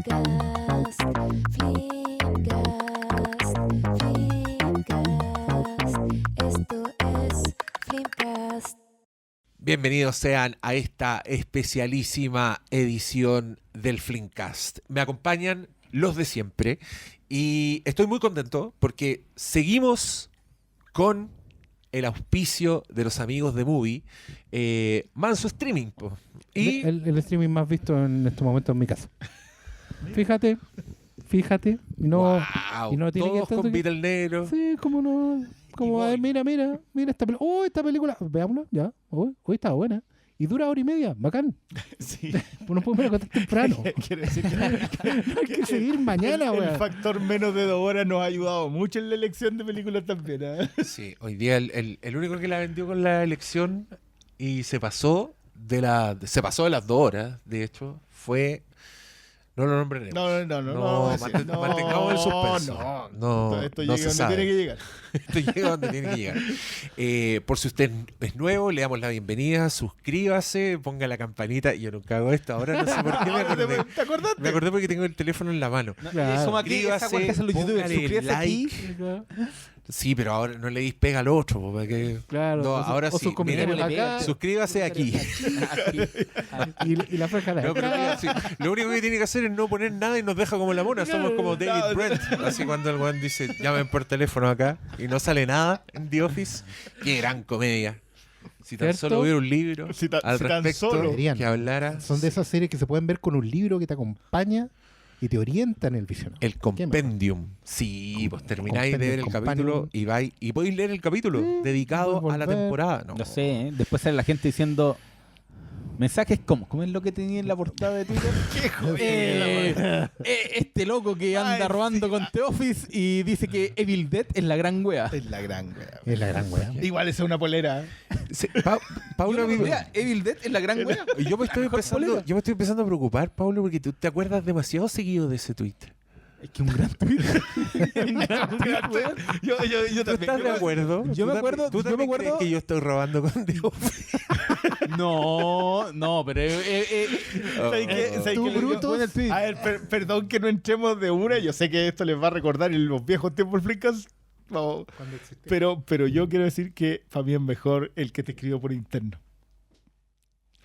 Flimcast, Flimcast, Flimcast. Esto es Flimcast. Bienvenidos sean a esta especialísima edición del Flimcast. Me acompañan los de siempre y estoy muy contento porque seguimos con el auspicio de los amigos de Movie, Manso Streaming. Po. Y El streaming más visto en estos momentos en mi casa. Fíjate, y no, wow, y no tiene todos que con Beatle negro. Sí, como no, como a ver, mira esta película. Oh, esta película, veámosla, ya. Hoy está buena. Y dura hora y media, bacán. Sí. No podemos acostar temprano. Quiero decir que No hay que seguir mañana, el weón. factor menos de 2 horas nos ha ayudado mucho en la elección de películas también. ¿Eh? Sí, hoy día el único que la vendió con la elección y se pasó de las 2 horas, de hecho, fue... No lo nombraremos. No, mantengamos el suspenso. No, esto no llega se donde sabe. tiene que llegar. Esto llega donde tiene que llegar. Por si usted es nuevo, le damos la bienvenida, suscríbase, ponga la campanita. Yo nunca hago esto, ahora no sé por qué me acordé. ¿Te acordaste? Me acordé porque tengo el teléfono en la mano. Claro. Eso me activa esa cual que hacen los youtubers. Póngale Suscríbase aquí. Sí, pero ahora no le dispega al otro. Para que... Claro, No, ahora o sí. sus comentarios Miren, acá. suscríbase aquí. Y la franja de No, pero acá. sí, lo único que tiene que hacer es no poner nada y nos deja como la mona. Somos como David Brent. Así cuando el weón dice, llamen por teléfono acá y no sale nada en The Office. Qué gran comedia. Si tan ¿Cierto? solo hubiera un libro Si tan respecto solo. que hablara Son de esas series que se pueden ver con un libro que te acompaña y te orienta en el visionado. el compendium. Sí, pues termináis de ver el capítulo y vais y podéis leer el capítulo dedicado puedes a la volver. temporada. No, No sé, ¿eh? Después sale la gente diciendo mensajes como, ¿cómo es lo que tenía en la portada de Twitter? Este loco que anda robando sí. con The Office y dice que Evil Dead es la gran wea. Es la gran wea. Es la gran weá. Igual esa es una polera. Sí, Paula, Mira, Evil Dead es la gran wea. yo me estoy mejor polera. empezando a preocupar, Pablo, porque tú te acuerdas demasiado seguido de ese tweet. Es que un gran Twitter. Yo ¿Tú también. estás de acuerdo? Yo me acuerdo- ¿Tú yo me también acuerdo- crees que yo estoy robando con The Office? No, pero ¿Sabes qué? ¿Sabes Tú, qué? bruto. Bueno, el tweet. A ver, perdón que no entremos de una. Yo sé que esto les va a recordar en los viejos tiempos del Flickcast. Vamos. Pero yo quiero decir que para mí es mejor el que te escribió por interno.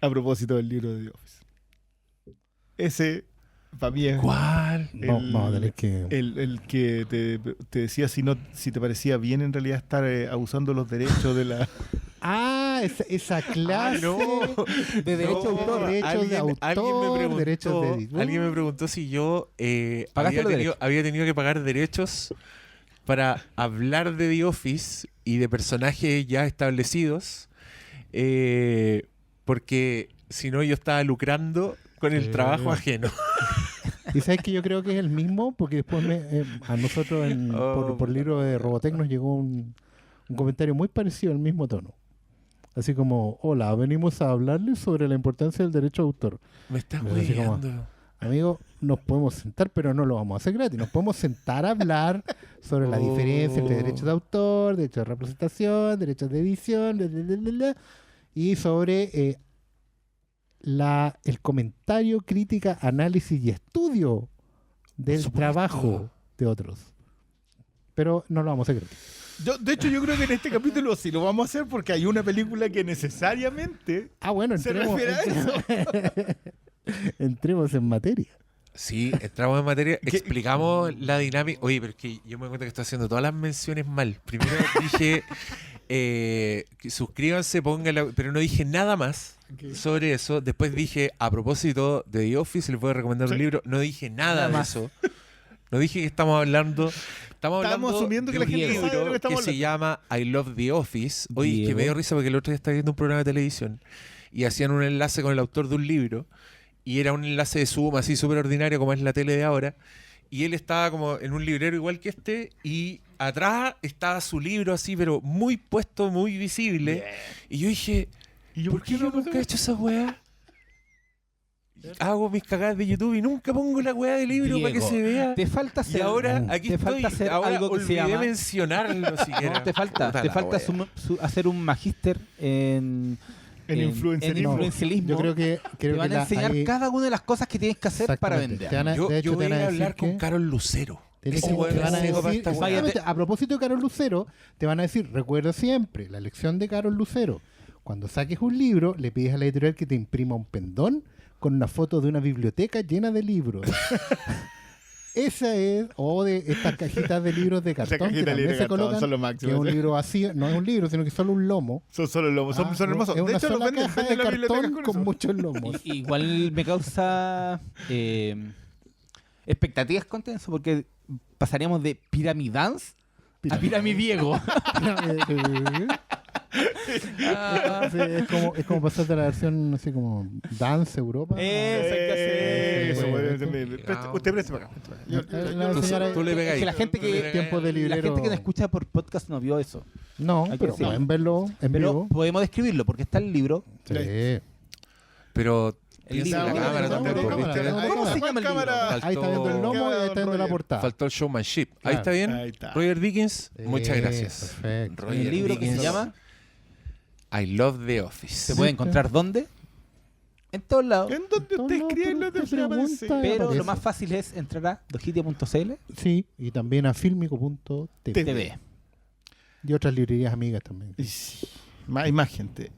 A propósito del libro de The Office. Ese, para mí es ¿Cuál? No, vamos a tener que... el que te decía si te parecía bien en realidad estar abusando los derechos de la... Ah, esa clase de derecho de autor. Derechos de autor, derechos de editor. Alguien me preguntó si yo ¿Pagaste los había tenido que pagar derechos para hablar de The Office y de personajes ya establecidos, porque si no yo estaba lucrando con el trabajo ajeno. Y sabes que yo creo que es el mismo, porque después a nosotros por libro de Robotech nos llegó un comentario muy parecido al mismo tono. Así como, hola, venimos a hablarles sobre la importancia del derecho de autor. Me estás Pero así como- hueveando. Amigo, nos podemos sentar, pero no lo vamos a hacer gratis. Nos podemos sentar a hablar sobre la diferencia entre derechos de autor, derechos de representación, derechos de edición, y sobre el comentario, crítica, análisis y estudio del supuesto. trabajo de otros. Pero no lo vamos a hacer gratis. De hecho, yo creo que en este capítulo sí lo vamos a hacer porque hay una película que necesariamente Ah, bueno, se entremos, refiere a eso. entremos en materia. Sí, entramos en materia, ¿Qué? explicamos la dinámica. Oye, pero es que yo me doy cuenta que estoy haciendo todas las menciones mal. Primero dije que suscríbanse, pónganla, pero no dije nada más sobre eso. Después dije, a propósito de The Office, les voy a recomendar un libro. No dije nada de eso. No dije que estamos hablando. Estamos asumiendo que de la un gente sabe de lo libro que estamos se llama I Love The Office. Oye, es que me dio risa porque el otro día estaba viendo un programa de televisión y hacían un enlace con el autor de un libro y era un enlace de Zoom así súper ordinario como es la tele de ahora y él estaba como en un librero igual que este y atrás estaba su libro así pero muy puesto, muy visible y yo dije, ¿por qué yo nunca he hecho esa weá? Hago mis cagadas de YouTube y nunca pongo la weá de libro para que Diego, se vea. Te falta Y hacer, ahora aquí te estoy. falta hacer Ahora algo que se olvidé llama mencionarlo siquiera. No, te falta Puta la hacer un magíster en En influencerismo. influencialismo. Yo creo que Te van a enseñar cada una de las cosas que tienes que hacer para Exactamente. vender. Yo, De hecho, yo voy te van a a hablar decir con que- Carol Lucero. Te Ese weón van a es seco para decir, esta weá. exactamente, a propósito de Carol Lucero, te van a decir, recuerda siempre la lección de Carol Lucero. Cuando saques un libro, le pides a la editorial que te imprima un pendón con una foto de una biblioteca llena de libros. Esa es, o de estas cajitas de libros de cartón que cajita de también libros de se cartón colocan, son lo que máximo, es un sí. libro vacío, no es un libro, sino que es solo un lomo. Son solo lomos, son Ah, hermosos. Es De una hecho, los sola venden, caja de venden las bibliotecas cartón con con eso. muchos lomos. Igual me causa expectativas con eso, porque pasaríamos de Pyramidance a Piramidiego. Sí, es como pasar de la versión así como Dance Europa. Eso hay que hacer. Eso, Sí, bueno, sí. Usted preste para acá. La señora- Tú le pegas que la gente que- tiempo de La librero. gente que nos escucha por podcast no vio eso. No, Hay que pero decirlo. pueden verlo en Pero vivo. podemos describirlo, porque está el libro. Sí. Pero El piensa en la libro. cámara No, también, no, pues, no, ¿viste? no, no, ¿Cómo se llama el libro? Ahí está viendo el lomo y ahí está viendo la portada. Faltó el showmanship. Ahí Claro. está bien. Ahí está. Roger Dickens, muchas Sí, gracias. perfecto. Roger El libro que se Dickens, llama I Love the Office. se puede encontrar ¿dónde? En todos lados. ¿En dónde usted No, escribe pero los de usted pregunta. Pero aparece. lo más fácil es entrar a dojitia.cl Sí, y también a filmico.tv TV. y otras librerías amigas también. Hay más gente.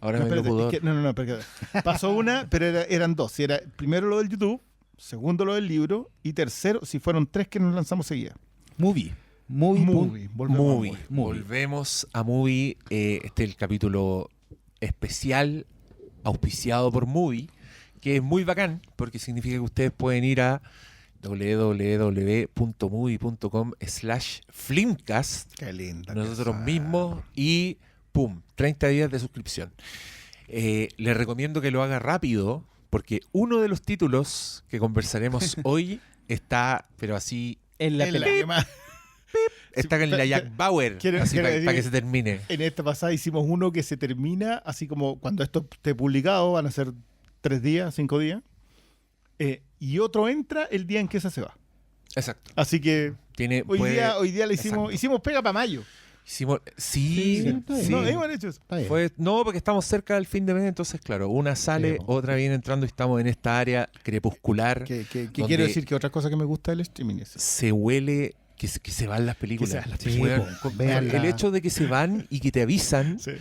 Ahora no, me dio espérate, pudor. es que- no, espérate. Pasó una, pero eran dos. Si era primero lo del YouTube, segundo lo del libro y tercero, si fueron tres que nos lanzamos seguida. Movie. Movie. Volvemos a Movie. Movie. Volvemos a Movie. Este es el capítulo especial auspiciado por Movie, que es muy bacán porque significa que ustedes pueden ir a www.movie.com/flimcast Qué linda. nosotros cosa. mismos y ¡pum! 30 días de suscripción. Les recomiendo que lo haga rápido porque uno de los títulos que conversaremos hoy está, pero así, En la En la pelea. que más- está en la Jack Bauer, quiero así para decir- que se termine. En esta pasada hicimos uno que se termina, así como cuando esto esté publicado, van a ser 3 días, 5 días. Y otro entra el día en que esa se va. Exacto. Así que Tiene, hoy puede- día le Exacto. hicimos pega para mayo. hicimos, Sí, sí, está bien. sí. No, hemos hecho eso. Está bien. No, porque estamos cerca del fin de mes, entonces claro, una sale, Sí, po. otra viene entrando y estamos en esta área crepuscular. Que donde quiero decir que otra cosa que me gusta del streaming es eso. se huele que se van las películas. Que se van las películas. Weón, Sí, po, véanla. el hecho de que se van y que te avisan Sí.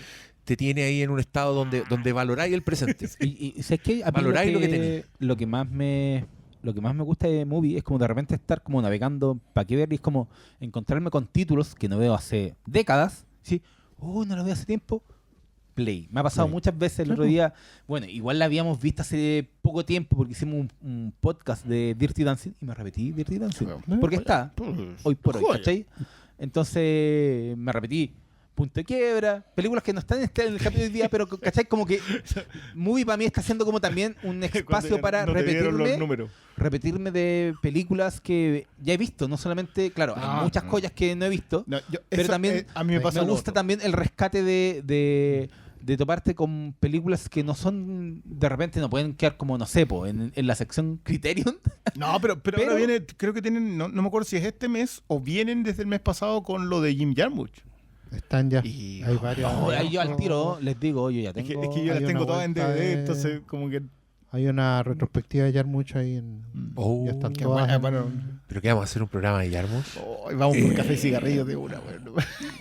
te tiene ahí en un estado donde valoráis el presente. Y ¿sabes qué? A mí Valoráis lo que tenés. lo que más me gusta de Movie es como de repente estar como navegando para qué ver y es como encontrarme con títulos que no veo hace décadas. Sí, no lo veo hace tiempo. Play. Me ha pasado Play. muchas veces el otro día. Bueno, igual la habíamos visto hace poco tiempo porque hicimos un podcast de Dirty Dancing y me repetí Dirty Dancing. Porque está hoy por hoy, Joya. ¿cachai? Entonces me repetí Punto de Quiebra, películas que no están en el capítulo de hoy día, pero ¿cachai? Como que Movie para mí está siendo como también un espacio para No te dieron los repetirme, números. repetirme de películas que ya he visto, no solamente, claro, hay muchas joyas que no he visto, No, pero eso, también a mí me pasa me lo gusta otro. también el rescate de toparte con películas que no son, de repente no pueden quedar como, no sé, en la sección Criterion. No, pero Pero- ahora viene, creo que tienen, no me acuerdo si es este mes o vienen desde el mes pasado con lo de Jim Jarmusch. Están ya. Y- Hay varios. No, ahí yo al tiro les digo, yo ya Es tengo... que yo hay las tengo una todas en vuelta DVD, de- entonces como que... Hay una retrospectiva de Yarmucho ahí en. Oh, ya están qué todas. buena, en- bueno. ¿Pero qué vamos a hacer un programa de Yarmouth? Oh, vamos por café y cigarrillos de una, bueno.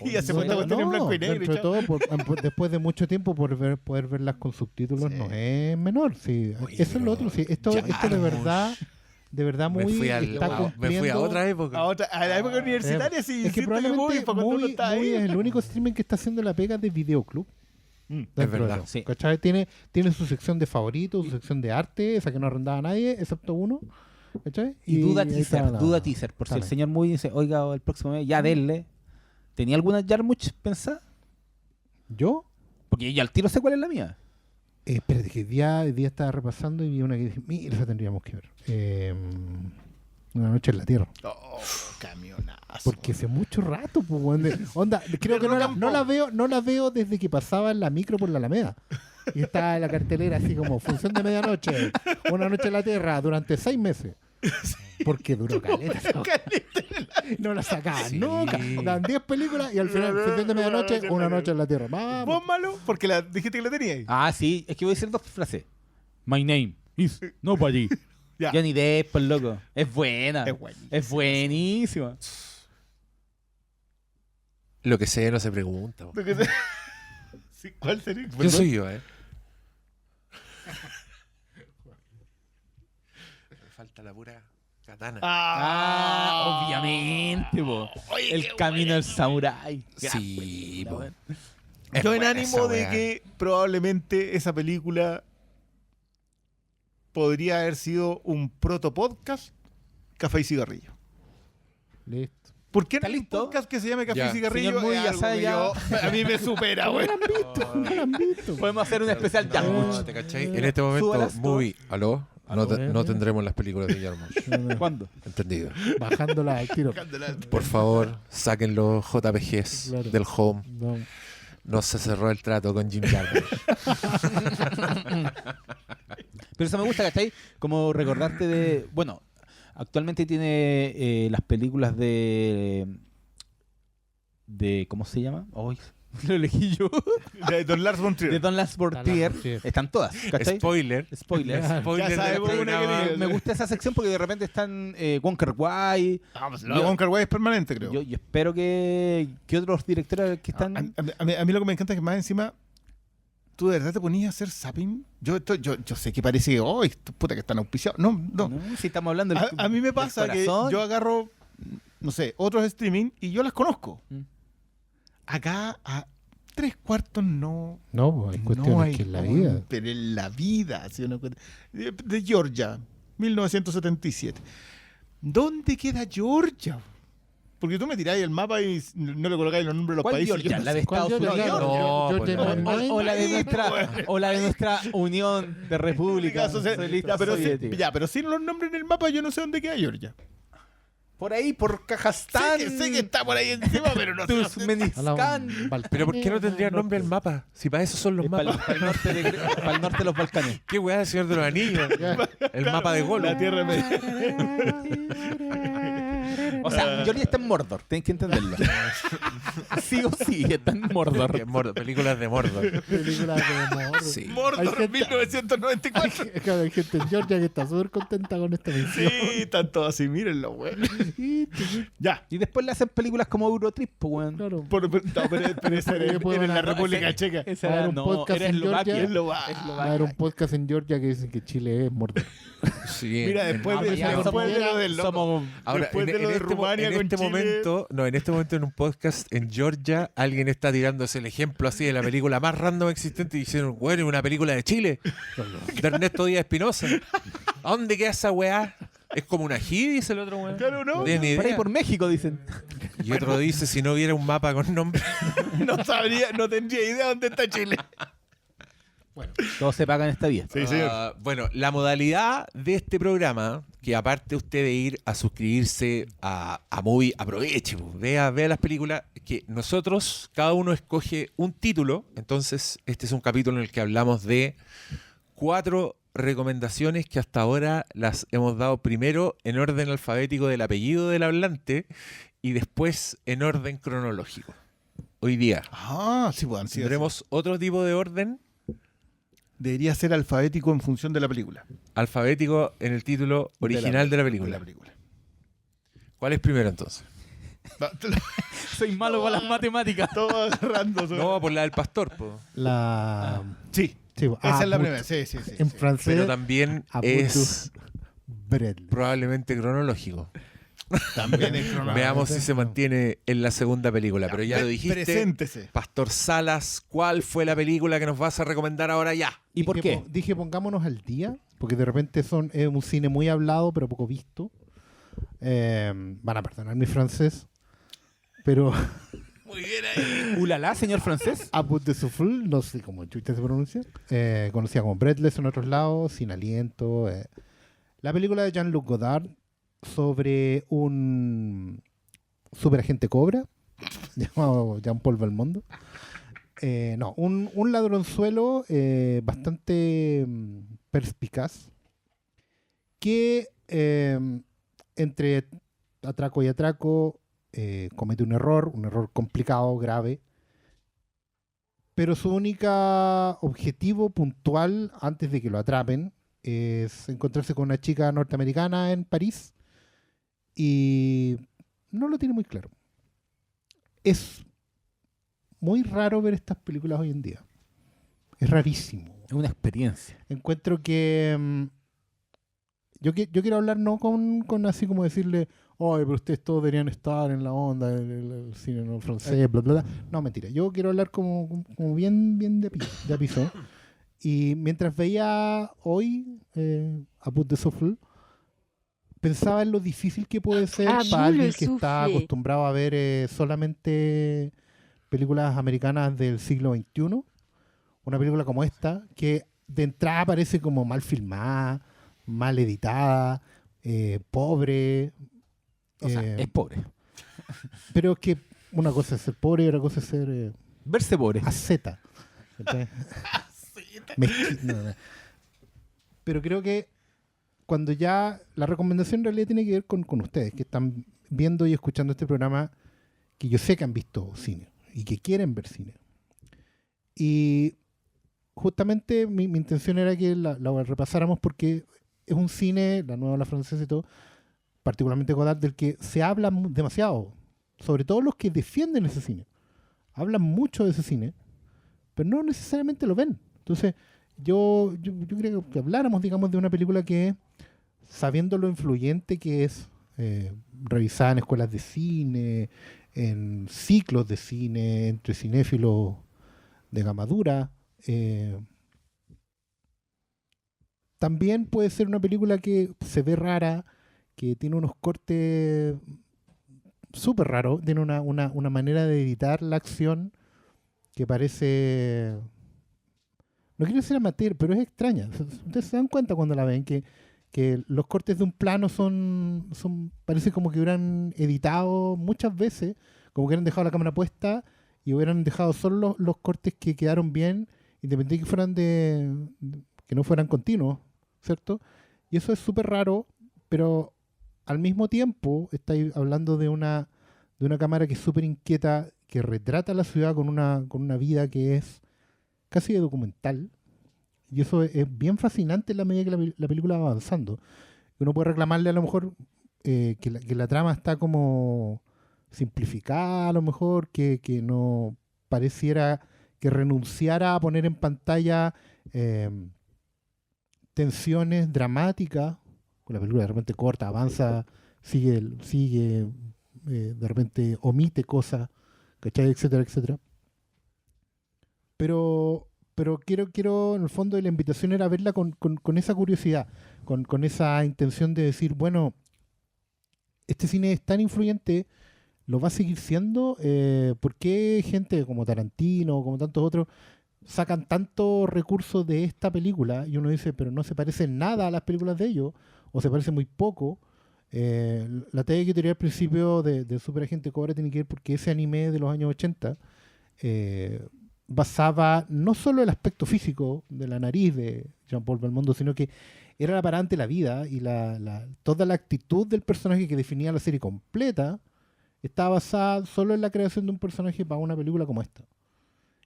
Y hace falta cuestión en blanco y negro. dentro de chao. todo, después de mucho tiempo, poder verlas con subtítulos Sí. no es menor. Sí. Oye, Eso es pero lo otro. Sí. Esto de verdad Me muy fui, está me fui a cumpliendo. otra época. A la época universitaria sí, Es que hiciste probablemente muy para cuando uno Movie está ahí. es el único streaming que está haciendo la pega de videoclub. Dentro de verdad, todo, sí. ¿cachai? Tiene su sección de favoritos, su sección de arte, esa que no arrendaba a nadie, excepto uno. ¿Cachai? Y duda ahí teaser, está la- duda teaser. Por si el Dale. señor Muy dice, oiga, el próximo mes, ya denle. ¿Tenía alguna Jarmusch pensada? ¿Yo? Porque yo al tiro sé cuál es la mía. Espérate, que hoy día estaba repasando y vi una que dije, mira, esa tendríamos que ver. Una noche en la Tierra. Oh, camionazo. Porque hace mucho rato, pues, weón, onda, creo que no la veo desde que pasaba en la micro por la Alameda. Y estaba en la cartelera así como función de medianoche, una noche en la Tierra, durante 6 meses. Porque duró caleta. esa weá. No la sacaban Sí. nunca. Dan 10 películas y al final, fin de medianoche, una noche en la Tierra. Vamos. ¿Vos malo? Porque dijiste que la tenías. Ah, sí, es que voy a decir dos frases. My name is nobody. Ya. Johnny Depp, pues, loco. Es buena. Es buenísima. Es buenísima. Lo que sé no se pregunta. po. Sí, ¿cuál sería? Yo soy yo, Me falta la pura katana. Obviamente, po. Oye, El qué camino del samurái. Gran Sí, película, po. weón. Es Yo en buena ánimo esa de weá. que probablemente esa película podría haber sido un proto-podcast, Café y Cigarrillo. Listo. ¿Por qué no ¿Está hay un listo? podcast que se llame Café Ya. y Cigarrillo? Señor Muy, Es ya algo sabe, que ya. a mí me supera, güey. No la han visto. Podemos hacer un especial Jarmusch. ¿Te cachai? En este Súbalas momento, todas. movie. ¿Aló? Aló, No tendremos las películas de Jarmusch. ¿Cuándo? Entendido. Bajándola al tiro. Por favor, saquen los JPGs Claro. del home. No. No se cerró el trato con Jim Jarmusch. Pero eso me gusta, ¿cachai? Como recordarte de... Bueno, actualmente tiene las películas de... ¿Cómo se llama? Hoy lo elegí yo. De Don Lars von De Trier. Don Lars von Trier. Están todas, ¿cachai? Spoiler. Spoiler. Ya. Spoiler Ya del sabemos una que programa. tiene. Me gusta esa sección porque de repente están Wonker Wai. Vamos, lo de Wonka Wai es permanente, creo. Yo espero que otros directores que están... A mí lo que me encanta es que más encima tú de verdad te ponías a hacer zapping. Yo sé que parece que, oh, puta que están auspiciados. No. No, si estamos hablando del, A mí me del pasa que corazón. yo agarro, no sé, otros streaming y yo las conozco. Mm. Acá a 3/4 no. No, pues, hay cuestiones no hay que en la cómo, vida. Pero en la vida. ¿Sí? De Georgia, 1977. ¿Dónde queda Georgia? Porque tú me tiráis el mapa y no le colocáis los nombres de los ¿Cuál países. Georgia? Yo no ¿La de sé. ¿Cuál Estados Georgia? Unidos? No, Georgia pues no. Nine. O la de nuestra Unión de República Socialista Soviética. Ya, pero sin los nombres en el mapa yo no sé dónde queda Georgia. Por ahí, por Kazajstán. Sé que está por ahí encima, pero no sé. dónde- Turkmenistán. Pero ¿por qué no tendría nombre el mapa? Si para eso son los Para mapas. el norte de los Balcanes. ¿Qué weá del Señor de los Anillos? El mapa de Gollum. La Tierra Media. O sea, Georgia está en Mordor, tienes que entenderlo. Sí o sí, está en Mordor. Películas de Mordor. Películas de amor. Sí. Hay Mordor gente- 1994. Claro, hay gente en Georgia que está súper contenta con esta mención. Sí, están todos así, mírenlo, güey. Ya. Y después le hacen películas como Eurotrip, pues, weón. Claro. Pero esa era en la República Checa. Esa Va a era, haber un no, podcast era en Eslovaquia. Georgia. Eslovaquia. Va a haber un podcast en Georgia que dicen que Chile es Mordor. Sí, Mira, después de, ya, después de lo somos- del loco. somos Ahora, después de lo de Rumania en con este Chile. momento, no, en este momento en un podcast en Georgia, alguien está tirándose el ejemplo así de la película más random existente y diciendo, bueno, es una película de Chile, de Ernesto Díaz Espinosa. ¿A dónde queda esa weá? Es como una ají, dice el otro weón. Claro, ¿no? tiene ni Por ahí idea. por México, dicen. Y otro dice, si no hubiera un mapa con nombre. No sabría, no tendría idea dónde está Chile. Todo se paga en esta vida. Sí, señor. Bueno, la modalidad de este programa, que aparte usted de ir a suscribirse a Movie, aproveche, pues, vea las películas, que nosotros, cada uno escoge un título. Entonces, este es un capítulo en el que hablamos de 4 recomendaciones que hasta ahora las hemos dado primero en orden alfabético del apellido del hablante y después en orden cronológico. Hoy día Ah, sí, bueno, sí. tendremos otro tipo de orden Debería ser alfabético en función de la película. alfabético en el título original de la película. ¿Cuál es primero entonces? Soy malo con las matemáticas. Todo agarrando. No, por la del pastor, po. La. Sí, Sí, esa es la Abbott. primera. Sí. En francés, Pero también Abbott es Bradley. probablemente cronológico. También es cronológico. Veamos si se mantiene en la segunda película. Pero ya lo dijiste. Preséntese. Pastor Salas, ¿cuál fue la película que nos vas a recomendar ahora ya? ¿Y por Dije, qué? Dije, pongámonos al día, porque de repente es un cine muy hablado, pero poco visto. Van a perdonar mi francés, pero Muy bien ahí. Ulala, señor francés. Abbott de Souffle, no sé cómo chucha se pronuncia, conocida como Breathless en otros lados, Sin Aliento. La película de Jean-Luc Godard sobre un superagente Cobra llamado Jean-Paul Belmondo. No, un ladronzuelo bastante perspicaz que entre atraco y atraco, comete un error complicado, grave, pero su único objetivo puntual antes de que lo atrapen es encontrarse con una chica norteamericana en París y no lo tiene muy claro. Es muy raro ver estas películas hoy en día. Es rarísimo. Es una experiencia. Encuentro que yo quiero hablar no con así como decirle, oye, pero ustedes todos deberían estar en la onda del cine no francés, bla, bla, bla. No, mentira. Yo quiero hablar como bien de piso. Y mientras veía hoy A Bout de Souffle, pensaba en lo difícil que puede ser para alguien que está acostumbrado a ver solamente películas americanas del siglo XXI. Una película como esta, que de entrada parece como mal filmada, mal editada, pobre. O sea, es pobre. Pero es que una cosa es ser pobre y otra cosa es ser Verse pobre. asceta. No. Pero creo que cuando ya la recomendación en realidad tiene que ver con ustedes, que están viendo y escuchando este programa, que yo sé que han visto cine y que quieren ver cine. Y justamente mi intención era que la repasáramos porque es un cine, la nueva, la francesa y todo, particularmente Godard, del que se habla demasiado, sobre todo los que defienden ese cine. Hablan mucho de ese cine, pero no necesariamente lo ven. Entonces, yo creo que habláramos, digamos, de una película que, sabiendo lo influyente que es, revisada en escuelas de cine, en ciclos de cine, entre cinéfilos de gama dura, también puede ser una película que se ve rara, que tiene unos cortes súper raros, tiene una manera de editar la acción que parece, no quiero decir amateur, pero es extraña. Ustedes se dan cuenta cuando la ven que los cortes de un plano parece como que hubieran editado muchas veces, como que hubieran dejado la cámara puesta y hubieran dejado solo los cortes que quedaron bien, independientemente que fueran que no fueran continuos, ¿cierto? Y eso es súper raro, pero al mismo tiempo estáis hablando de una cámara que es súper inquieta, que retrata la ciudad con una vida que es casi de documental. Y eso es bien fascinante en la medida que la película va avanzando. Uno puede reclamarle a lo mejor que la trama está como simplificada, a lo mejor, que no pareciera que renunciara a poner en pantalla tensiones dramáticas. La película de repente corta, avanza, sigue, de repente omite cosas, ¿cachai? Etcétera, etcétera. Pero quiero, en el fondo, la invitación era verla con esa curiosidad, con esa intención de decir, bueno, este cine es tan influyente, lo va a seguir siendo. ¿Por qué gente como Tarantino, como tantos otros, sacan tantos recursos de esta película? Y uno dice, pero no se parece en nada a las películas de ellos, o se parece muy poco. La teoría que tiré al principio de Super Agente Cobra tiene que ver porque ese anime de los años 80 basaba no solo el aspecto físico de la nariz de Jean-Paul Belmondo, sino que era la parante de la vida y toda la actitud del personaje que definía la serie completa estaba basada solo en la creación de un personaje para una película como esta.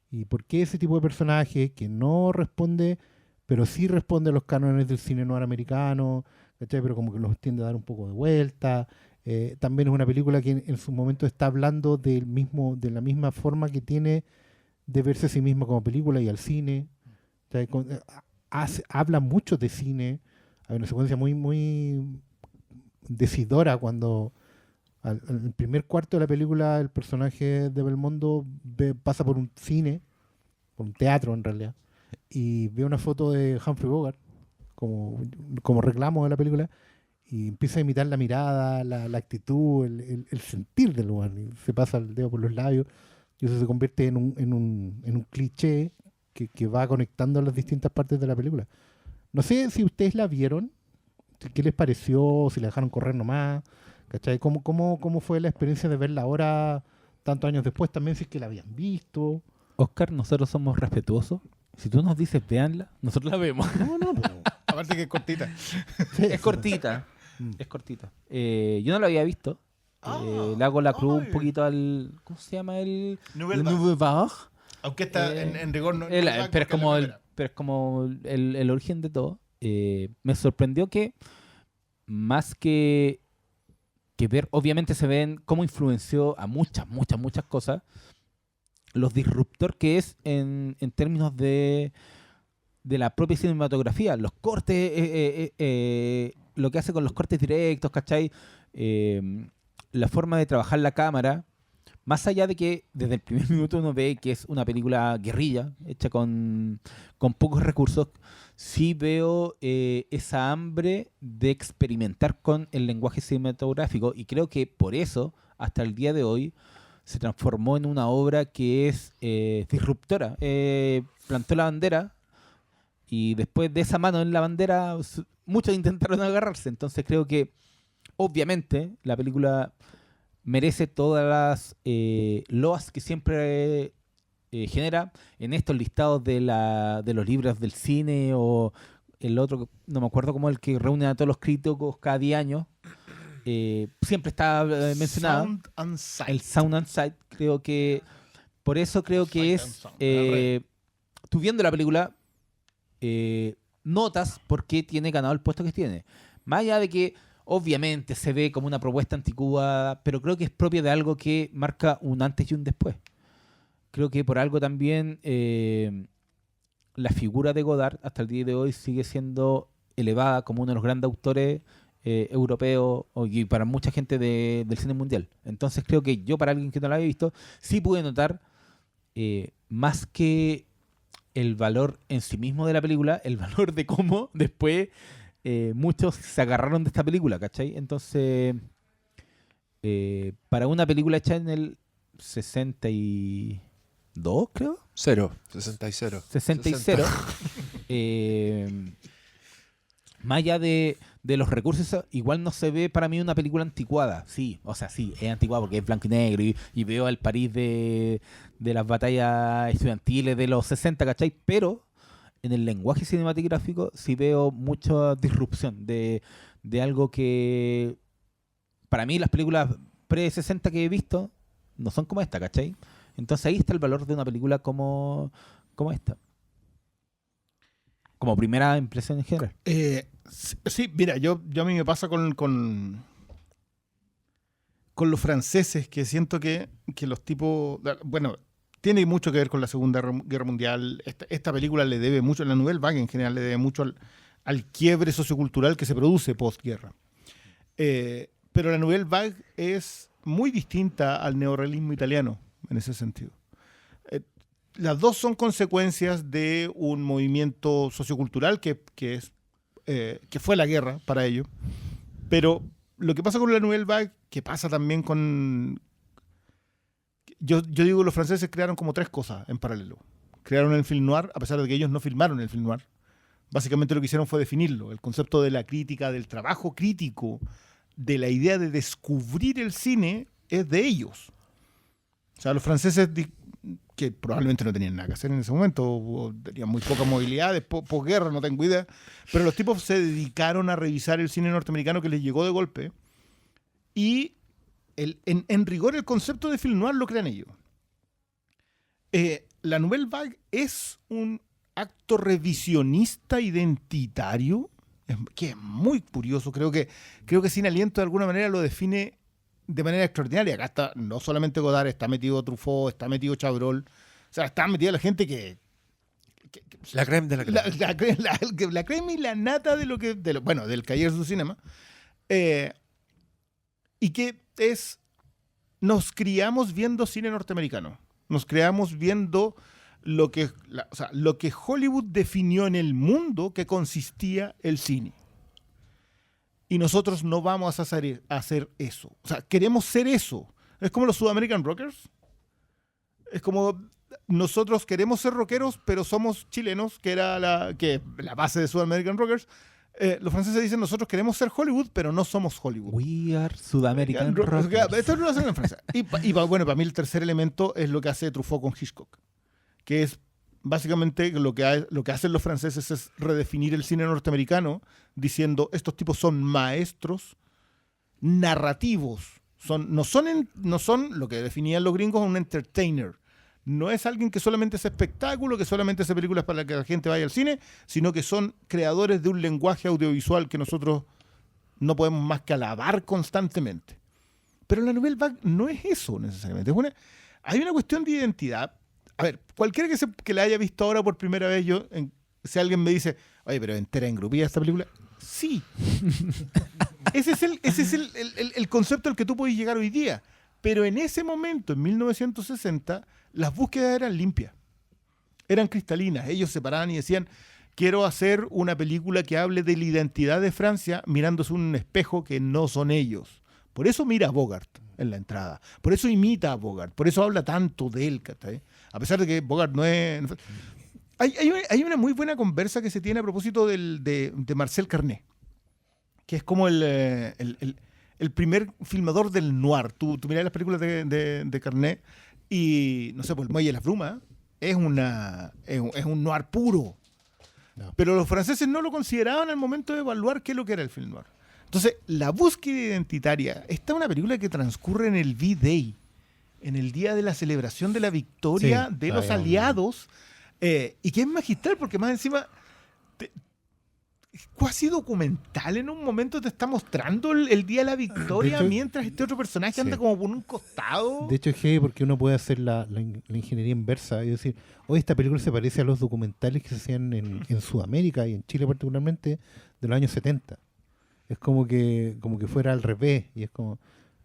¿Y por qué ese tipo de personaje que no responde, pero sí responde a los cánones del cine noir americano, ¿cachai? Pero como que los tiende a dar un poco de vuelta? También es una película que en su momento está hablando de la misma forma que tiene de verse a sí misma como película y al cine. Habla mucho de cine. Hay una secuencia muy, muy decidora cuando al primer cuarto de la película el personaje de Belmondo pasa por un cine, por un teatro en realidad, y ve una foto de Humphrey Bogart como reclamo de la película, y empieza a imitar la mirada, la actitud, el sentir del lugar, y se pasa el dedo por los labios, y eso se convierte en un cliché que va conectando las distintas partes de la película. No sé si ustedes la vieron, qué les pareció, si la dejaron correr nomás, ¿cachai? ¿Cómo fue la experiencia de verla ahora, tantos años después, también si es que la habían visto? Oscar, nosotros somos respetuosos. Si tú nos dices véanla, nosotros la vemos. No. Aparte que es cortita. Sí, Es cortita. Es cortita. Yo no la había visto. Le hago la cruz un poquito al... ¿Cómo se llama el? Nouvelle El Vague. Nouvelle Vague. Aunque está en rigor no. El- no es pero es porque como la el, primera. pero es como el origen de todo. Me sorprendió que más que ver, obviamente se ven cómo influenció a muchas cosas, los disruptor que es en términos de la propia cinematografía, los cortes, lo que hace con los cortes directos, ¿cachai? La forma de trabajar la cámara, más allá de que desde el primer minuto uno ve que es una película guerrilla, hecha con pocos recursos, sí veo esa hambre de experimentar con el lenguaje cinematográfico y creo que por eso, hasta el día de hoy, se transformó en una obra que es disruptora. Plantó la bandera y después de esa mano en la bandera muchos intentaron agarrarse. Entonces creo que obviamente la película merece todas las loas que siempre genera en estos listados de los libros del cine o el otro, no me acuerdo cómo el que reúne a todos los críticos cada 10 años. Siempre está mencionado. Sound and Sight. El Sound and Sight, creo que por eso creo que Sight and es Sound, tú viendo la película notas por qué tiene ganado el puesto que tiene, más allá de que obviamente se ve como una propuesta anticuada, pero creo que es propia de algo que marca un antes y un después. Creo que por algo también la figura de Godard hasta el día de hoy sigue siendo elevada como uno de los grandes autores europeo y para mucha gente del cine mundial. Entonces creo que yo, para alguien que no la había visto, sí pude notar más que el valor en sí mismo de la película, el valor de cómo después muchos se agarraron de esta película, ¿cachai? Entonces para una película hecha en el 62, creo, 60. 60. Más allá de los recursos, igual no se ve para mí una película anticuada. Sí, o sea, sí, es anticuada porque es blanco y negro y veo al París de las batallas estudiantiles de los 60, ¿cachai? Pero en el lenguaje cinematográfico sí veo mucha disrupción de algo que para mí las películas pre-60 que he visto no son como esta, ¿cachai? Entonces ahí está el valor de una película como esta. Como primera impresión en general. Sí, mira, yo a mí me pasa con los franceses, que siento que los tipos... Bueno, tiene mucho que ver con la Segunda Guerra Mundial. Esta película le debe mucho, la Nouvelle Vague en general le debe mucho al quiebre sociocultural que se produce postguerra. Pero la Nouvelle Vague es muy distinta al neorrealismo italiano en ese sentido. Las dos son consecuencias de un movimiento sociocultural que fue la guerra para ellos. Pero lo que pasa con la Nouvelle Vague, que pasa también con... Yo digo, los franceses crearon como tres cosas en paralelo. Crearon el film noir, a pesar de que ellos no filmaron el film noir. Básicamente lo que hicieron fue definirlo. El concepto de la crítica, del trabajo crítico, de la idea de descubrir el cine, es de ellos. O sea, los franceses... que probablemente no tenían nada que hacer en ese momento, o tenían muy poca movilidad, posguerra, no tengo idea, pero los tipos se dedicaron a revisar el cine norteamericano que les llegó de golpe, y en rigor el concepto de film noir lo crean ellos. La Nouvelle Vague es un acto revisionista identitario, que es muy curioso, creo que Sin Aliento de alguna manera lo define de manera extraordinaria. Acá está no solamente Godard, está metido Truffaut, está metido Chabrol, o sea, está metida la gente que La creme de la creme. la crema y la nata del Cahiers du Cinema, y que nos criamos viendo cine norteamericano, nos criamos viendo lo que Hollywood definió en el mundo que consistía el cine. Y nosotros no vamos a hacer eso. O sea, queremos ser eso. Es como los Sudamerican Rockers. Es como nosotros queremos ser rockeros, pero somos chilenos, que era la base de Sudamerican Rockers. Los franceses dicen, nosotros queremos ser Hollywood, pero no somos Hollywood. We are Sudamerican Rockers. Esto no lo hacen en Francia. Bueno, para mí el tercer elemento es lo que hace Truffaut con Hitchcock, que es básicamente lo que hacen los franceses es redefinir el cine norteamericano diciendo estos tipos son maestros narrativos. No son lo que definían los gringos un entertainer. No es alguien que solamente hace espectáculo, que solamente hace películas para que la gente vaya al cine, sino que son creadores de un lenguaje audiovisual que nosotros no podemos más que alabar constantemente. Pero la Nouvelle Vague no es eso necesariamente. Hay una cuestión de identidad. A ver, cualquiera que la haya visto ahora por primera vez, si alguien me dice, oye, pero entera engrupida esta película, sí. Ese es el concepto al que tú puedes llegar hoy día. Pero en ese momento, en 1960, las búsquedas eran limpias, eran cristalinas. Ellos se paraban y decían, quiero hacer una película que hable de la identidad de Francia mirándose un espejo que no son ellos. Por eso mira a Bogart en la entrada, por eso imita a Bogart, por eso habla tanto de él, ¿cachai? A pesar de que Bogart no es... Hay una muy buena conversa que se tiene a propósito de Marcel Carné, que es como el primer filmador del noir. Tú mirás las películas de Carné y, no sé, pues El Muelle de las Brumas es un noir puro. No. Pero los franceses no lo consideraban al momento de evaluar qué es lo que era el film noir. Entonces, la búsqueda identitaria, esta es una película que transcurre en el V-Day, en el día de la celebración de la victoria de los aliados, y que es magistral porque más encima cuasi documental. En un momento te está mostrando el día de la victoria, de hecho, mientras este otro personaje anda como por un costado. De hecho es heavy porque uno puede hacer la ingeniería inversa y decir, oye, esta película se parece a los documentales que se hacían en Sudamérica y en Chile particularmente de los años 70. Es como que fuera al revés. Y es como,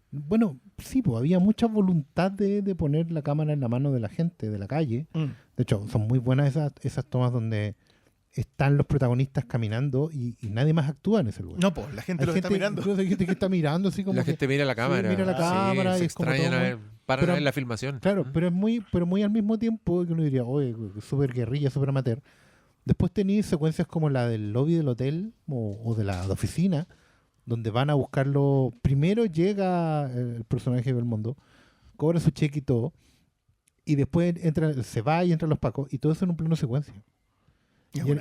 bueno, sí, pues había mucha voluntad de poner la cámara en la mano de la gente, de la calle. De hecho, son muy buenas esas tomas donde están los protagonistas caminando y nadie más actúa en ese lugar. No, pues la gente los está mirando. Incluso hay gente que está mirando así como la gente mira la cámara. Sí, mira la cámara. Se y es como extrañan todo a ver, paran a ver la filmación. Claro, pero muy al mismo tiempo que uno diría, oye, súper guerrilla, súper amateur. Después tenéis secuencias como la del lobby del hotel o de la oficina, donde van a buscarlo. Primero llega el personaje de Belmondo, cobra su cheque y todo, y después se va y entran los pacos, y todo eso en un plano secuencia. Hay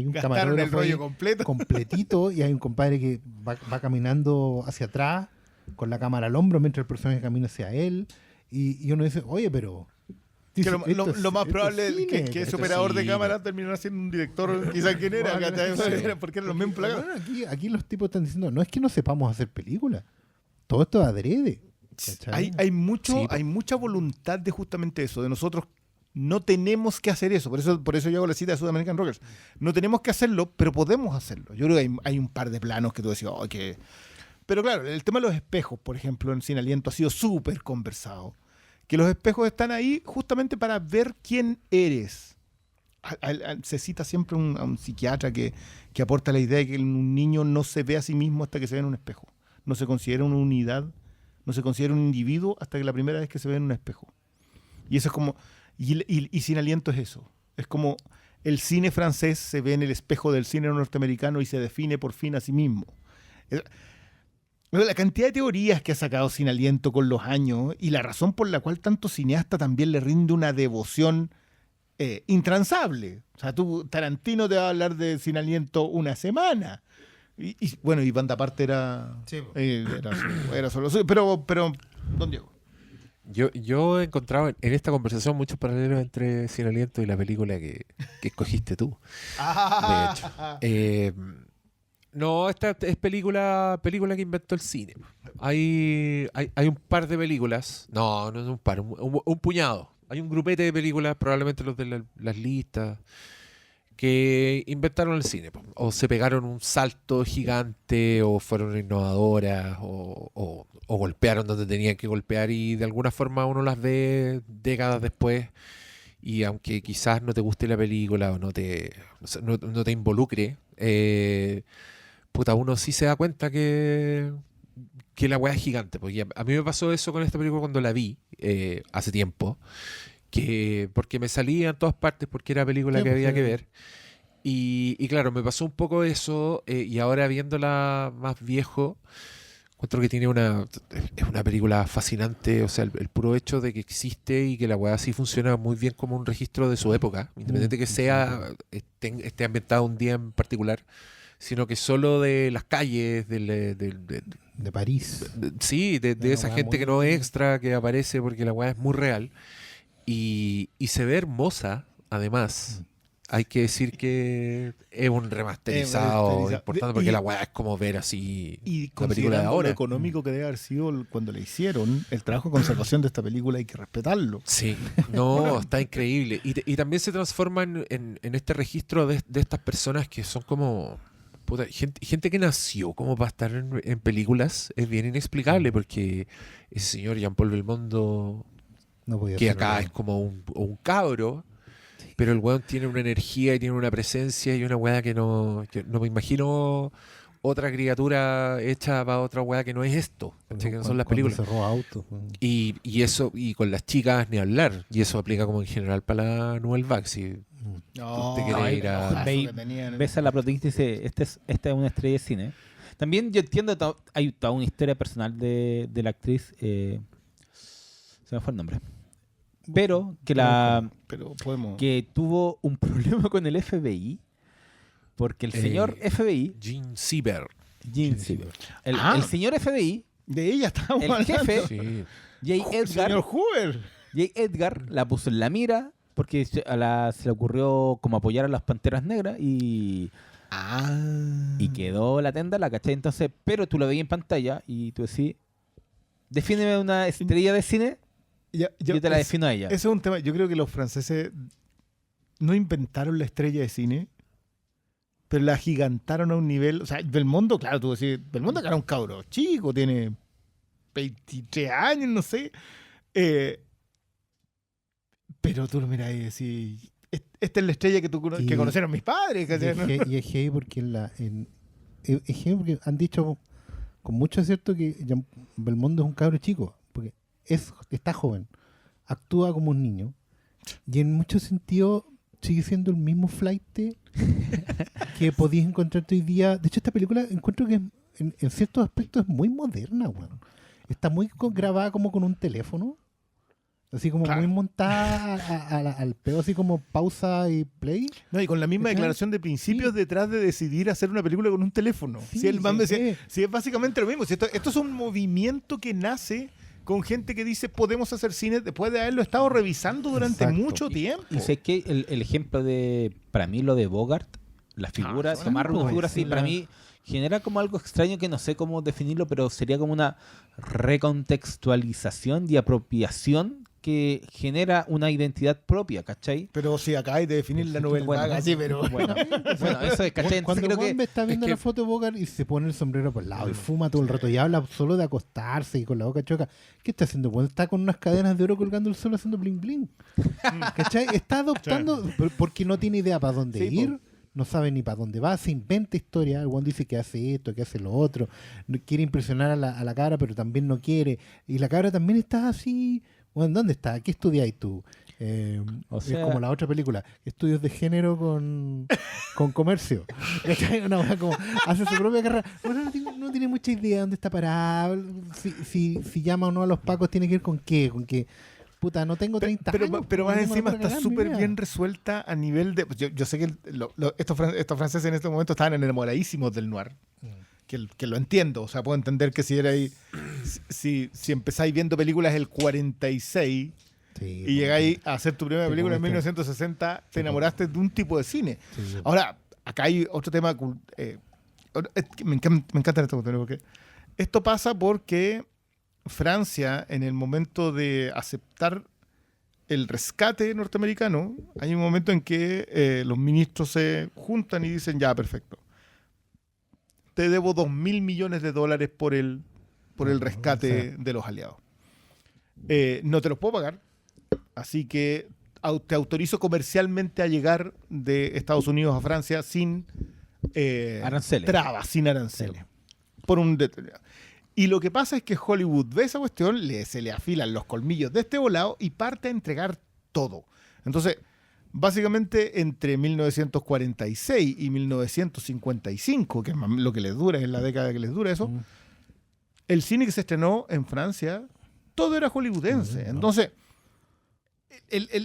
un camarógrafo el rollo completito, y hay un compadre que va caminando hacia atrás con la cámara al hombro mientras el personaje camina hacia él, y uno dice, oye, pero... Que lo más probable es que ese operador de cámara terminara siendo un director, quizás quién era, porque eran los mismos plagados. Bueno, aquí los tipos están diciendo, no es que no sepamos hacer películas, todo esto es adrede. Hay mucha voluntad de justamente eso, de nosotros no tenemos que hacer eso, por eso yo hago la cita de South American Rockers. No tenemos que hacerlo, pero podemos hacerlo. Yo creo que hay un par de planos que tú decías, pero claro, el tema de los espejos, por ejemplo, en Sin Aliento ha sido súper conversado. Que los espejos están ahí justamente para ver quién eres. Se cita siempre a un psiquiatra que aporta la idea de que un niño no se ve a sí mismo hasta que se ve en un espejo. No se considera una unidad, no se considera un individuo hasta que la primera vez que se ve en un espejo. Y eso es como... Y Sin Aliento es eso. Es como el cine francés se ve en el espejo del cine norteamericano y se define por fin a sí mismo. La cantidad de teorías que ha sacado Sin Aliento con los años y la razón por la cual tanto cineasta también le rinde una devoción intransable. O sea, Tarantino te va a hablar de Sin Aliento una semana. Y bueno, y banda aparte era solo suyo. Pero, don Diego. Yo he encontrado en esta conversación muchos paralelos entre Sin Aliento y la película que escogiste tú. De hecho. No, esta es película que inventó el cine. Hay un par de películas. No es un par, un puñado. Hay un grupete de películas, probablemente los de las listas, que inventaron el cine. O se pegaron un salto gigante, o fueron innovadoras, o golpearon donde tenían que golpear, y de alguna forma uno las ve décadas después. Y aunque quizás no te guste la película o no te involucre, uno sí se da cuenta que la weá es gigante. Porque a mí me pasó eso con esta película cuando la vi hace tiempo, porque me salía en todas partes porque era película que había que ver. Y claro, me pasó un poco eso, y ahora viéndola más viejo, Encuentro que es una película fascinante, o sea, el puro hecho de que existe y que la weá así funciona muy bien como un registro de su época, independiente que esté ambientado un día en particular, sino que solo de las calles, De París. sí, de Una esa weá gente que muy- no es extra, que aparece porque la weá es muy real, y se ve hermosa, además. Hay que decir que es un remasterizado remasterizado. importante porque la weá es como ver así Y la película de considerando ahora. lo económico que debe haber sido cuando le hicieron, el trabajo de conservación de esta película hay que respetarlo. Sí, no, está increíble. Y también se transforma en este registro de estas personas que son como... puta, gente que nació como para estar en películas. Es bien inexplicable porque ese señor Jean-Paul Belmondo, No podía que ser acá real. es como un cabro, pero el weón tiene una energía y tiene una presencia y una weá que no me imagino otra criatura hecha para otra weá que no es esto, ¿cachai? Que no son las Cuando películas. se roba autos. Y eso, y con las chicas ni hablar. Y eso aplica como en general para la Nouvelle Vague. Si No, ¿Te querés ir a- ojazo Ve- que tenían. Ves a la protagonista y dice, esta es una estrella de cine. También yo entiendo, hay toda una historia personal de la actriz, se me fue el nombre, pero Pero podemos. que tuvo un problema con el FBI, porque el señor FBI, Gene Sieber. Gene Sieber, Ah. el señor FBI, De ella estábamos el hablando. jefe, Sí. J. Señor Hoover. Edgar, la puso en la mira porque se le ocurrió como apoyar a las Panteras Negras y quedó la tenda, la cachai. Entonces, pero tú lo veías en pantalla y tú decís, defíneme una estrella de cine, yo te la defino a ella. Ese es un tema. Yo creo que los franceses no inventaron la estrella de cine, pero la gigantaron a un nivel. O sea, Belmondo, claro, tú decís, Belmondo que era un cabro chico, tiene 23 años, no sé. Pero tú lo miras y decís, esta es la estrella que que conocieron mis padres. ¿cachai? ¿No? Y es heavy porque es heavy porque han dicho con mucho acierto que Belmondo es un cabro chico, porque está joven, actúa como un niño y en muchos sentidos sigue siendo el mismo flight que podías encontrar hoy día. De hecho, esta película encuentro que en ciertos aspectos es muy moderna, weón. Está muy grabada como con un teléfono. Así como Claro. muy montada al pedo, así como pausa y play. No, y con la misma ¿Cachai? declaración de principios Sí. detrás de decidir hacer una película con un teléfono. Sí, Si el man sí, decía, sí. si es básicamente lo mismo. Si esto es un movimiento que nace con gente que dice podemos hacer cine después de haberlo estado revisando durante Exacto. mucho tiempo. Y sé que el ejemplo para mí lo de Bogart, la figura, sí, tomar una pues, figura así, sí, para mí genera como algo extraño que no sé cómo definirlo, pero sería como una recontextualización y apropiación que genera una identidad propia, ¿cachai? Pero si acabáis de definir la novela Bueno, vaga, sí, pero... Bueno, eso es, ¿cachai? Entonces Cuando creo Juan que está viendo es que- la foto de Bogart y se pone el sombrero por el lado y fuma todo el rato y habla solo de acostarse y con la boca choca. ¿Qué está haciendo? Bueno, está con unas cadenas de oro colgando el suelo haciendo bling bling. ¿Cachai? Está adoptando porque no tiene idea para dónde Sí, ir, no sabe ni para dónde va, se inventa historia. El Juan dice que hace esto, que hace lo otro, quiere impresionar a la cabra, pero también no quiere. Y la cabra también está así. Bueno, ¿dónde está? ¿Qué estudiáis tú? O Es sea- como la otra película, estudios de género con comercio. ¿Cachai? Una wea como hace su propia carrera. Bueno, no tiene mucha idea de dónde está parado. Si llama o no a los pacos, tiene que ver con qué. Con que, puta, no tengo 30 Pero, años. pero más no me encima voy a está cagar mi súper vida. bien resuelta a nivel de... pues yo sé que estos franceses en este momento estaban enamoradísimos del noir. Que lo entiendo. O sea, puedo entender que si era ahí... Si empezáis viendo películas el 46 Sí, y llegáis a hacer tu primera te película en comiste. 1960, te enamoraste de un tipo de cine. Sí, sí. Ahora, acá hay otro tema... es que me encanta este contenido porque esto pasa porque Francia, en el momento de aceptar el rescate norteamericano, hay un momento en que los ministros se juntan y dicen, ya, perfecto. Te debo $2.000 millones por el rescate de los aliados. No te los puedo pagar, así que te autorizo comercialmente a llegar de Estados Unidos a Francia sin Aranceles. trabas, sin aranceles. Por un determinado. Y lo que pasa es que Hollywood ve esa cuestión, se le afilan los colmillos de este volado y parte a entregar todo. Entonces, básicamente entre 1946 y 1955, que es lo que les dura, es la década que les dura eso, el cine que se estrenó en Francia, todo era hollywoodense. Entonces,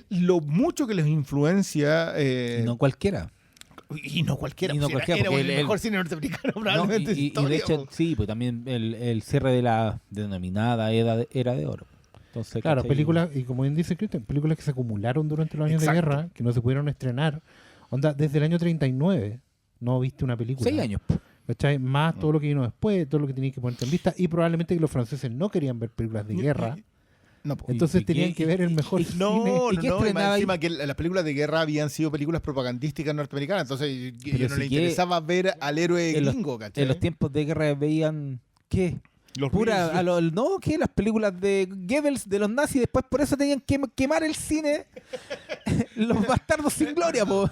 lo mucho que les influencia... No cualquiera. Y no cualquiera. Y no pues, cualquiera, era porque el mejor cine norteamericano No, probablemente de y historia, de hecho, po. sí, pues también el cierre de la denominada era de oro. Entonces, Claro, ¿cachai? películas, y como bien dice Cristian, películas que se acumularon durante los años Exacto. de guerra, que no se pudieron estrenar. Onda, desde el año 39 no viste una película. 6 años. po. ¿Cachai? Más todo lo que vino después, todo lo que tenías que ponerte en vista. Y probablemente que los franceses no querían ver películas de guerra. No, po. Entonces ¿Y tenían qué- que ver el mejor cine. No, ¿Y no, qué no, y más estrenaba ahí? encima que las películas de guerra habían sido películas propagandísticas norteamericanas, entonces Pero yo no si le que- interesaba ver al héroe en los- gringo, ¿cachai? En los tiempos de guerra veían... ¿Qué? Los Pura, Reels. no, que las películas de Goebbels, de los nazis, después por eso tenían que quemar el cine. Los bastardos sin gloria, po.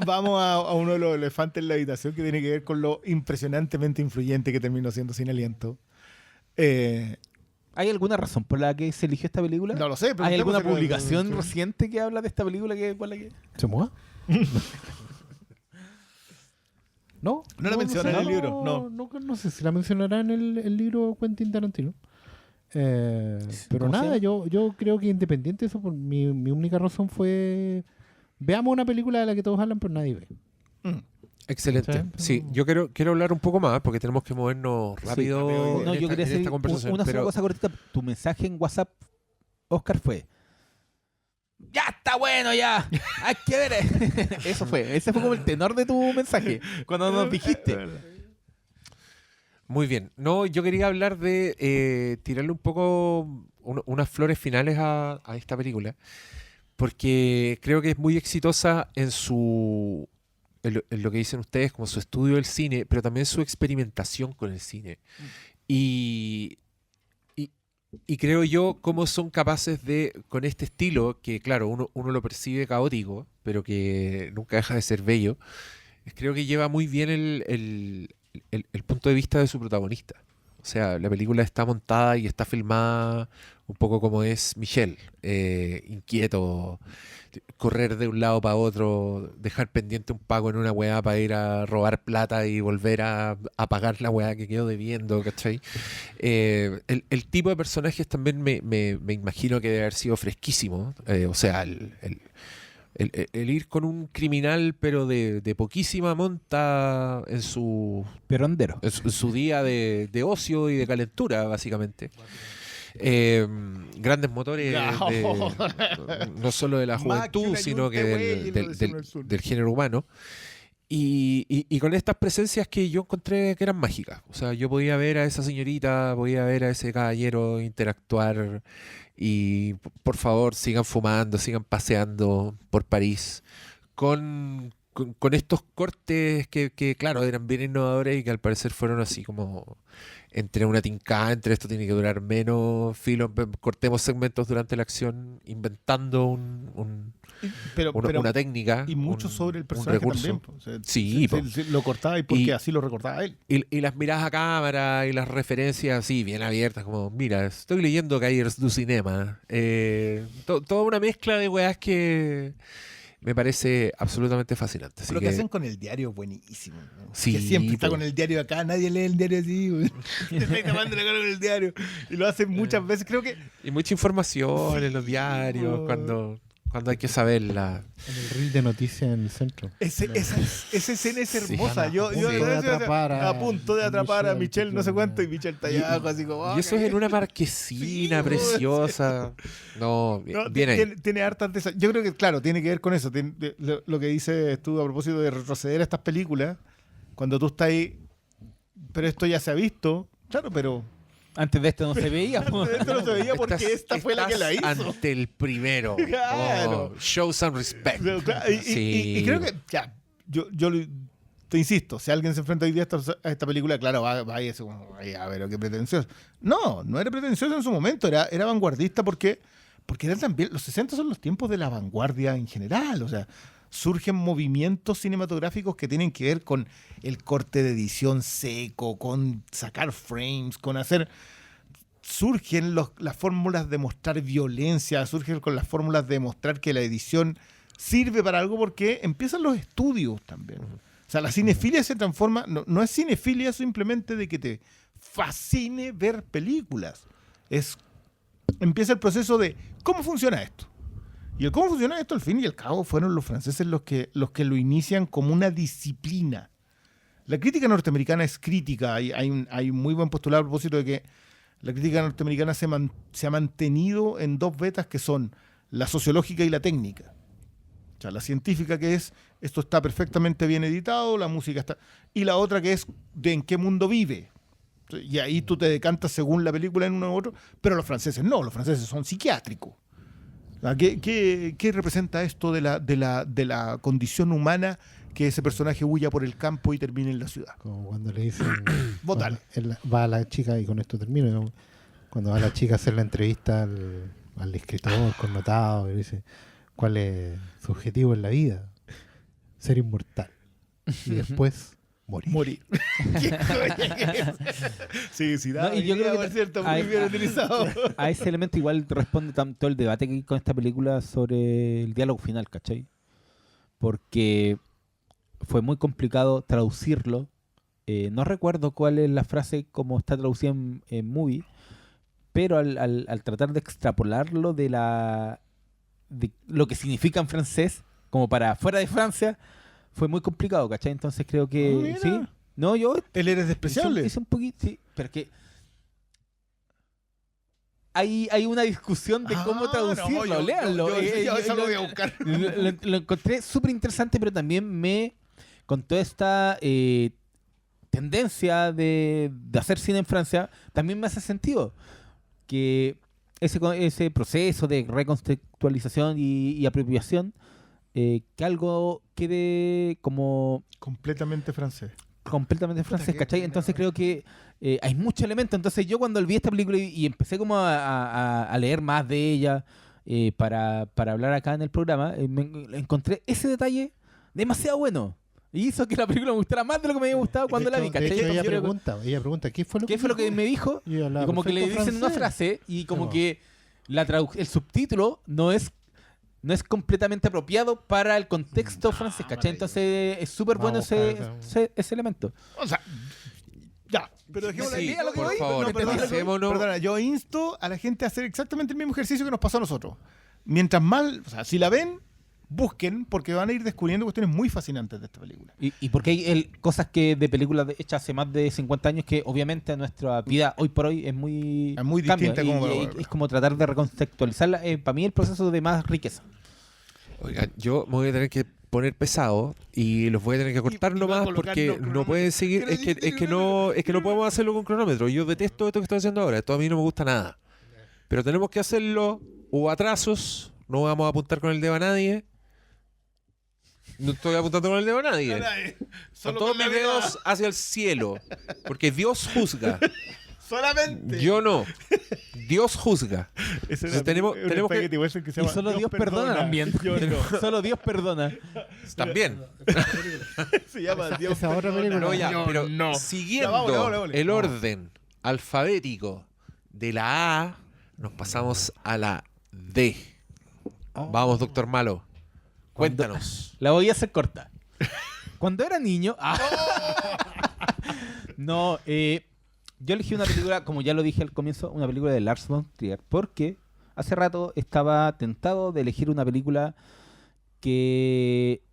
Vamos a uno de los elefantes en la habitación que tiene que ver con lo impresionantemente influyente que terminó siendo Sin Aliento. ¿Hay alguna razón por la que se eligió esta película? No lo sé, ¿Hay alguna preguntémoselo. publicación reciente que habla de esta película por la que... ¿Se mueva? ¿No? No la menciona sé, en el libro, no. No sé si la mencionará en el libro Quentin Tarantino. Pero ¿Cómo se nada, llama? yo creo que independiente de eso, mi única razón fue... Veamos una película de la que todos hablan, pero nadie ve. Excelente. Sí. Sí, yo quiero hablar un poco más porque tenemos que movernos rápido, rápido. en No, yo esta- quería en hacer esta conversación. una sola pero- cosa cortita. Tu mensaje en WhatsApp, Oscar, fue... ¡Ya está bueno, ya! ¡Hay que ver! Ese fue como el tenor de tu mensaje. Cuando nos dijiste. Muy bien. No, yo quería hablar de tirarle un poco unas flores finales a esta película, porque creo que es muy exitosa en lo que dicen ustedes, como su estudio del cine, pero también su experimentación con el cine. Y creo yo cómo son capaces de, con este estilo, que claro, uno lo percibe caótico, pero que nunca deja de ser bello, creo que lleva muy bien el punto de vista de su protagonista. O sea, la película está montada y está filmada un poco como es Michelle, inquieto, correr de un lado para otro, dejar pendiente un pago en una weá para ir a robar plata y volver a pagar la weá que quedó debiendo, ¿cachai? El tipo de personajes también me imagino que debe haber sido fresquísimo. O sea, el ir con un criminal pero de poquísima monta en su Perondero. su día de ocio y de calentura, básicamente. Grandes motores no solo de la Más que juventud, una sino que yunta, güey, del, lo del- decimos al sur. del género humano. Y con estas presencias que yo encontré que eran mágicas. O sea, yo podía ver a esa señorita, podía ver a ese caballero interactuar y por favor sigan fumando, sigan paseando por París con estos cortes que, claro, eran bien innovadores y que al parecer fueron así como entre una tincada, entre esto tiene que durar menos, filo, cortemos segmentos durante la acción, inventando una técnica. Y mucho un- sobre el un personaje recurso. también. Po. O sea, Sí, po. lo cortaba y porque Y- así lo recordaba él. Y las miradas a cámara y las referencias así, bien abiertas, como, mira, estoy leyendo Cahiers du Cinema. Toda una mezcla de weas que me parece absolutamente fascinante. Así Lo que que- hacen con el diario es buenísimo. ¿no? Sí, que siempre está po. con el diario acá, nadie lee el diario así. güey. Te está tapando la cara con el diario. Y lo hacen muchas veces. Creo que Y mucha información en los diarios, po. cuando hay que saberla. En el reel de noticias en el centro. esa escena es Sí. hermosa. Yo A punto de atrapar a punto de atrapar a Michelle, no sé Michelle, cuánto, y Michelle está allá abajo, así como. Y eso es en una marquesina Sí, po. preciosa. No, No, bien ahí. tiene hartas de esas. Yo creo que, claro, tiene que ver con eso. Lo que dices tú a propósito de retroceder a estas películas, cuando tú estás ahí, pero esto ya se ha visto, claro, pero Antes de esto no se veía. po. esto no se veía porque Estás- esta fue la que la estás hizo. ante el primero. Claro. Oh, show some respect. Pero, claro, y creo que, ya, te insisto, si alguien se enfrenta hoy día a esta película, claro, va a decir, "Ay, a ver, qué pretencioso". No era pretencioso en su momento, era vanguardista porque eran también, los 60 son los tiempos de la vanguardia en general, o sea, surgen movimientos cinematográficos que tienen que ver con el corte de edición seco, con sacar frames, con hacer... Surgen las fórmulas de mostrar violencia, surgen con las fórmulas de mostrar que la edición sirve para algo porque empiezan los estudios también. O sea, la cinefilia se transforma, no es cinefilia simplemente de que te fascine ver películas. Empieza el proceso de cómo funciona esto. Y el cómo funciona esto, al fin y al cabo, fueron los franceses los que lo inician como una disciplina. La crítica norteamericana es crítica. Hay un muy buen postulado a propósito de que la crítica norteamericana se ha mantenido en dos vetas que son la sociológica y la técnica. O sea, la científica, que es esto está perfectamente bien editado, la música está... Y la otra, que es de en qué mundo vive. Y ahí tú te decantas según la película en uno u otro, pero los franceses no, los franceses son psiquiátricos. ¿Qué representa esto de la condición humana, que ese personaje huya por el campo y termine en la ciudad? Como cuando le dicen... Votale. Va a la chica, y con esto termino, ¿no? Cuando va la chica a hacer la entrevista al escritor connotado, y dice, ¿cuál es su objetivo en la vida? Ser inmortal. Y después... Morir. ¿Qué coña es? Sí, sí, da. No, y yo creo que por cierto, muy bien utilizado. A ese elemento igual responde tanto el debate que hay con esta película sobre el diálogo final, ¿cachai? Porque fue muy complicado traducirlo. No recuerdo cuál es la frase como está traducida en Movie, pero al tratar de extrapolarlo de lo que significa en francés, como para fuera de Francia, fue muy complicado, ¿cachai? Entonces creo que... ¿sí? No, yo... Él eres despreciable. Es un poquito... Sí, pero que... Hay una discusión de cómo traducirlo. Léanlo. Yo eso lo voy a buscar. Lo encontré súper interesante, pero también con toda esta tendencia de hacer cine en Francia, también me hace sentido que ese proceso de recontextualización y apropiación, que algo quede como completamente francés. Completamente francés, ¿cachai? Entonces creo que hay muchos elementos. Entonces yo cuando vi esta película y empecé como a leer más de ella para hablar acá en el programa, encontré ese detalle demasiado bueno. Y hizo que la película me gustara más de lo que me había gustado cuando la vi, ¿cachai? De hecho, ella Entonces, pregunta, ¿qué fue lo que me dijo? Y hablaba como que le perfecto dicen una francés. frase y como Sí, que el subtítulo no es completamente apropiado para el contexto francés, ¿cachai? Entonces es súper bueno Vamos a ese elemento. O sea, ya. Pero dejémoslo Sí, ahí. por favor, pensémonos. Perdona, yo insto a la gente a hacer exactamente el mismo ejercicio que nos pasó a nosotros. Mientras más, o sea, si la ven, busquen, porque van a ir descubriendo cuestiones muy fascinantes de esta película. Y porque hay cosas que de películas hechas hace más de 50 años que obviamente en nuestra vida hoy por hoy es muy distinta. Es como tratar de recontextualizarla. Para mí el proceso de más riqueza. Oigan, yo me voy a tener que poner pesado y los voy a tener que cortar nomás porque no pueden seguir. Es que no podemos hacerlo con cronómetro. Yo detesto esto que estoy haciendo ahora. Esto a mí no me gusta nada. Pero tenemos que hacerlo. Hubo atrasos. No vamos a apuntar con el dedo a nadie. No estoy apuntando con el dedo a nadie. Son todos mis dedos hacia el cielo. Porque Dios juzga. Solamente. Yo no. Dios juzga. Entonces tenemos que... Y solo Dios perdona también. Yo no. Solo Dios perdona. También. Se llama Dios esa otra perdona. película. No, ya, Yo pero no. siguiendo Ya, vámonos. el orden alfabético de la A, nos pasamos a la D. Vamos, doctor Malo. Cuéntanos. La voy a hacer corta. Cuando era niño... No, yo elegí una película, como ya lo dije al comienzo, una película de Lars von Trier, porque hace rato estaba tentado de elegir una película que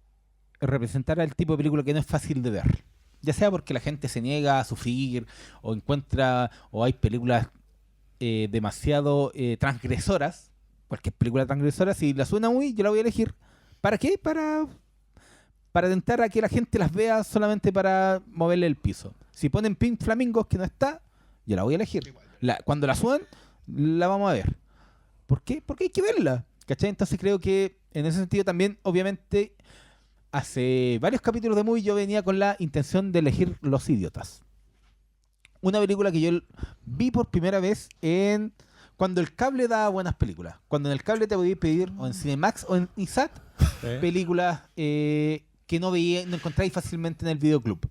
representara el tipo de película que no es fácil de ver. Ya sea porque la gente se niega a sufrir, o encuentra, o hay películas demasiado transgresoras. Cualquier película transgresora, si la suena muy, yo la voy a elegir. ¿Para qué? Para tentar a que la gente las vea solamente para moverle el piso. Si ponen Pink Flamingos que no está, yo la voy a elegir. Cuando la suban, la vamos a ver. ¿Por qué? Porque hay que verla. ¿Cachai? Entonces creo que en ese sentido también, obviamente, hace varios capítulos de Movie yo venía con la intención de elegir Los Idiotas. Una película que yo vi por primera vez cuando el cable daba buenas películas. Cuando en el cable te podías pedir, o en Cinemax o en ISAT, películas que no encontráis fácilmente en el videoclub.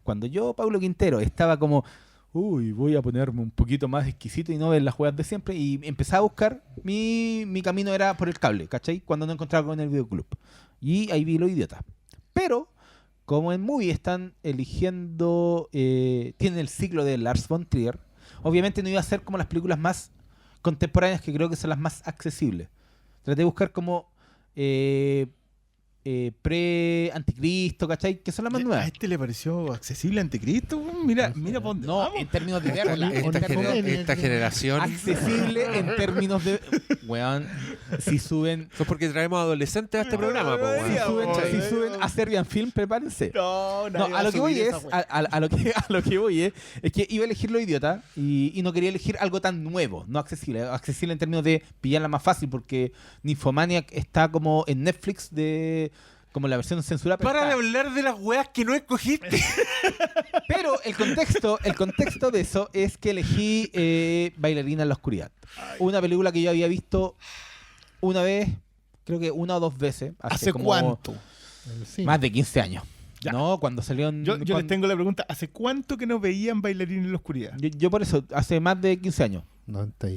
Cuando yo, Pablo Quintero, estaba como, voy a ponerme un poquito más exquisito y no ver las juegas de siempre, y empecé a buscar, mi camino era por el cable, ¿cachai? Cuando no encontraba con el videoclub. Y ahí vi Los Idiotas. Pero como en Movie están eligiendo, tienen el ciclo de Lars von Trier, obviamente no iba a ser como las películas más contemporáneas, que creo que son las más accesibles. Traté de buscar como pre-Anticristo, ¿cachai? Que son las más ¿A nuevas. este le pareció accesible Anticristo? Weón? Mira por dónde No, vamos. en términos de verla. Esta generación. Accesible en términos de... Weón, si suben... Eso es porque traemos adolescentes a este programa, po, weón. Si suben, weón. si suben a Serbian Film, prepárense. No, No, a lo que voy es, a lo que voy es que iba a elegir Lo Idiota y no quería elegir algo tan nuevo, no accesible. Accesible en términos de pillarla más fácil, porque Nymphomaniac está como en Netflix como la versión censurada. Para de hablar de las weas que no escogiste. Pero el contexto de eso es que elegí Bailarina en la Oscuridad. Una película que yo había visto una vez, creo que una o dos veces. ¿Hace como cuánto? Sí. Más de 15 años. Ya. No, cuando salió en... Yo les cuando- tengo la pregunta. ¿Hace cuánto que no veían Bailarín en la Oscuridad? yo por eso, hace más de 15 años. 90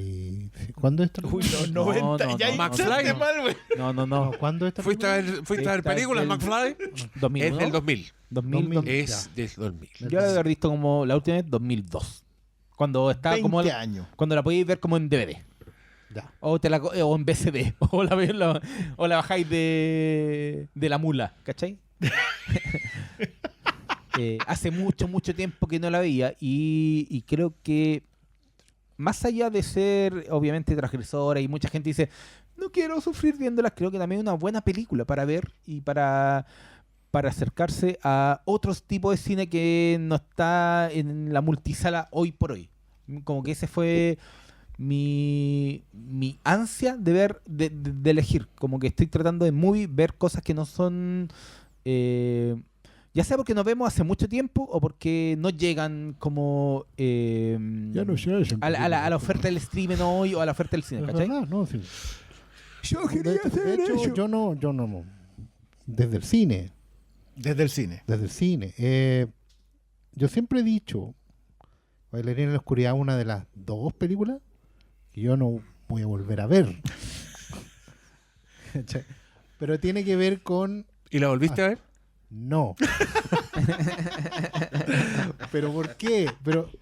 ¿Cuándo es esta Uy, película? no, 90. no, ya no, hinchaste McFly. mal, güey. No. ¿Cuándo es esta ¿Fuiste película? a ver Esta películas, es del- McFly? 2000, Es ¿no? del 2000. 2000. Es del 2000. Yo la debo haber visto como la última vez 2002. Cuando estaba 20 como años. cuando la podéis ver como en DVD. Ya. O en VCD. O la bajáis de la mula, ¿cachai? Hace mucho tiempo que no la veía y creo que más allá de ser obviamente transgresora y mucha gente dice no quiero sufrir viéndolas, creo que también es una buena película para ver y para acercarse a otros tipos de cine que no está en la multisala hoy por hoy. Como que ese fue mi ansia de ver, de elegir. Como que estoy tratando de ver cosas que no son... ya sea porque nos vemos hace mucho tiempo o porque no llegan como Ya no sé. a la oferta del streaming hoy o a la oferta del cine, Es ¿cachai? verdad, no, sí. Yo De hecho, yo no. Desde el cine. Desde el cine. Yo siempre he dicho, Bailarina en la Oscuridad, una de las dos películas que yo no voy a volver a ver. ¿Cachai? Pero tiene que ver con... ¿Y la volviste a ver? No. ¿Pero por qué?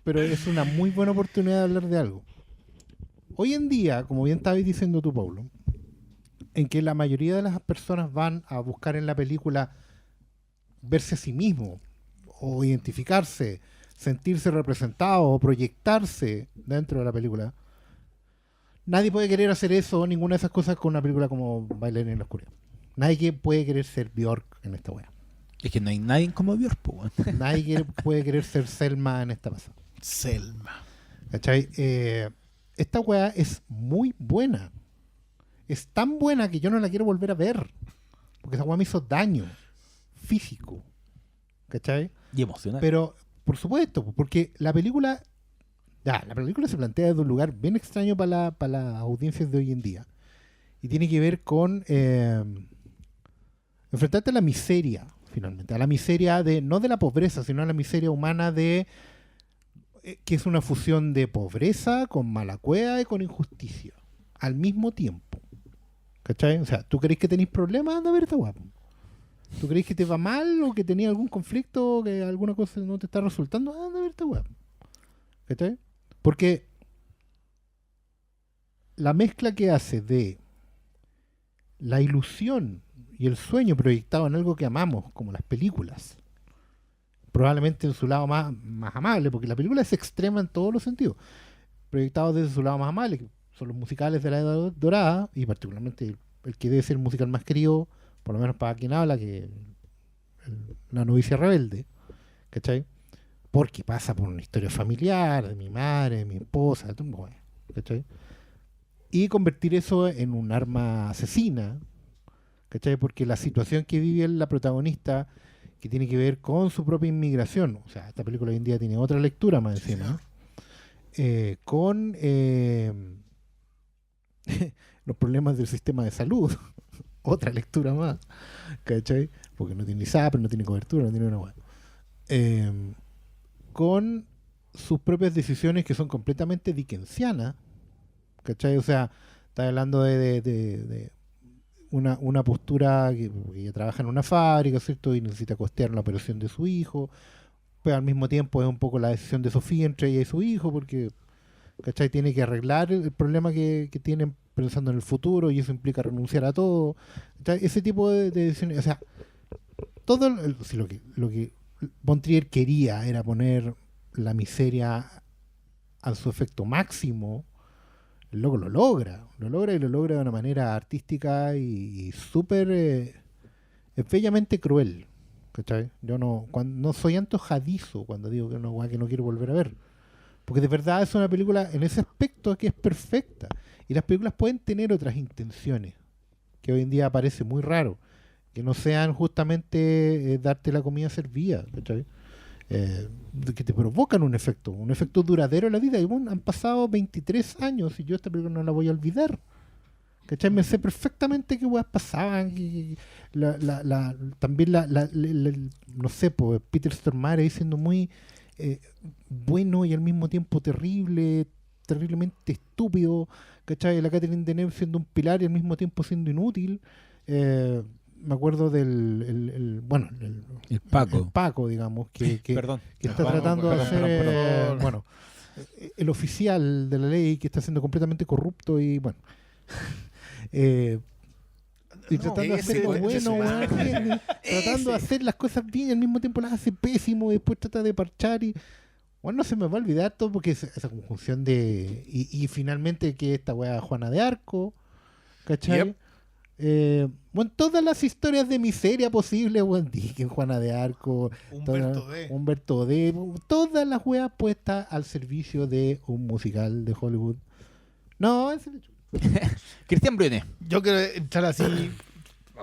Pero es una muy buena oportunidad de hablar de algo. Hoy en día, como bien estabas diciendo tú, Paulo, en que la mayoría de las personas van a buscar en la película verse a sí mismo, o identificarse, sentirse representado, o proyectarse dentro de la película. Nadie puede querer hacer eso, ninguna de esas cosas, con una película como Bailarina en la Oscuridad. Nadie puede querer ser Bjork en esta wea. Es que no hay nadie como Björk, po, weón. Nadie puede querer ser Selma en esta pasada. Selma. ¿Cachai? Esta weá es muy buena. Es tan buena que yo no la quiero volver a ver. Porque esa weá me hizo daño físico. ¿Cachai? Y emocional. Pero, por supuesto, porque la película se plantea desde un lugar bien extraño para las audiencias de hoy en día. Y tiene que ver con enfrentarte a la miseria, finalmente. A la miseria no de la pobreza, sino a la miseria humana que es una fusión de pobreza con mala cueva y con injusticia. Al mismo tiempo. ¿Cachai? O sea, ¿tú crees que tenéis problemas? Anda a ver esta guapo. ¿Tú crees que te va mal o que tenías algún conflicto o que alguna cosa no te está resultando? Anda a ver esta guapo. ¿Cachai? Porque la mezcla que hace de la ilusión y el sueño proyectado en algo que amamos, como las películas, probablemente en su lado más amable, porque la película es extrema en todos los sentidos, proyectado desde su lado más amable, que son los musicales de la Edad Dorada, y particularmente el que debe ser el musical más querido, por lo menos para quien habla, que La Novicia Rebelde, ¿cachai? Porque pasa por una historia familiar, de mi madre, de mi esposa, de todo, ¿cachai? Y convertir eso en un arma asesina, ¿cachai? Porque la situación que vive la protagonista, que tiene que ver con su propia inmigración, o sea, esta película hoy en día tiene otra lectura más encima, con los problemas del sistema de salud, otra lectura más, ¿cachai? Porque no tiene ISAPRE, no tiene cobertura, no tiene una hueá. Con sus propias decisiones que son completamente dickensianas, ¿cachai? O sea, está hablando de una postura que ella trabaja en una fábrica, ¿cierto? Y necesita costear la operación de su hijo, pero al mismo tiempo es un poco la decisión de Sofía entre ella y su hijo, porque, ¿cachai? Tiene que arreglar el problema que tienen pensando en el futuro y eso implica renunciar a todo. ¿Cachai? Ese tipo de decisiones, o sea, todo si lo que Von Trier quería era poner la miseria a su efecto máximo. El loco lo logra y lo logra de una manera artística y súper bellamente cruel. ¿Cachai? Yo no soy antojadizo cuando digo que no quiero volver a ver. Porque de verdad es una película en ese aspecto que es perfecta. Y las películas pueden tener otras intenciones, que hoy en día parece muy raro. Que no sean justamente darte la comida servida, ¿cachai? Que te provocan un efecto duradero en la vida. Y bueno, han pasado 23 años y yo esta película no la voy a olvidar. ¿Cachai? Me sé perfectamente qué weas pasaban. También no sé, pues, Peter Stormare diciendo muy bueno y al mismo tiempo terriblemente estúpido. ¿Cachai? La Catherine Deneuve siendo un pilar y al mismo tiempo siendo inútil. Me acuerdo del Paco. el Paco, digamos, que Perdón. está tratando de hacer el oficial de la ley que está siendo completamente corrupto y bueno y tratando de hacer lo bueno, weón, tratando de hacer las cosas bien y al mismo tiempo las hace pésimo y después trata de parchar y bueno, no se me va a olvidar todo porque esa conjunción de y finalmente que esta weá Juana de Arco, ¿cachai? Yep. Bueno, todas las historias de miseria posibles, weón, Dickens, Juana de Arco, Humberto D, todas las weas puestas al servicio de un musical de Hollywood. No, es el hecho. Cristian Brune. Yo quiero entrar así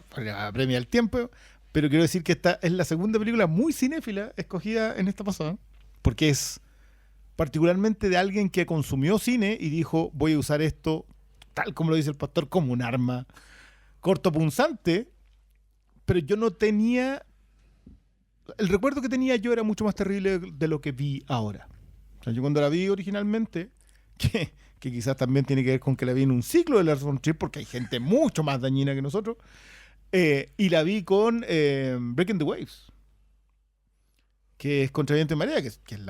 para premiar el tiempo, pero quiero decir que esta es la segunda película muy cinéfila escogida en esta pasada, porque es particularmente de alguien que consumió cine y dijo, voy a usar esto, tal como lo dice el pastor, como un arma cortopunzante, pero yo no tenía... El recuerdo que tenía yo era mucho más terrible de lo que vi ahora. O sea, yo cuando la vi originalmente, que quizás también tiene que ver con que la vi en un ciclo de Lars von Trier, porque hay gente mucho más dañina que nosotros, y la vi con Breaking the Waves, que es Contra Viento y Marea, que es el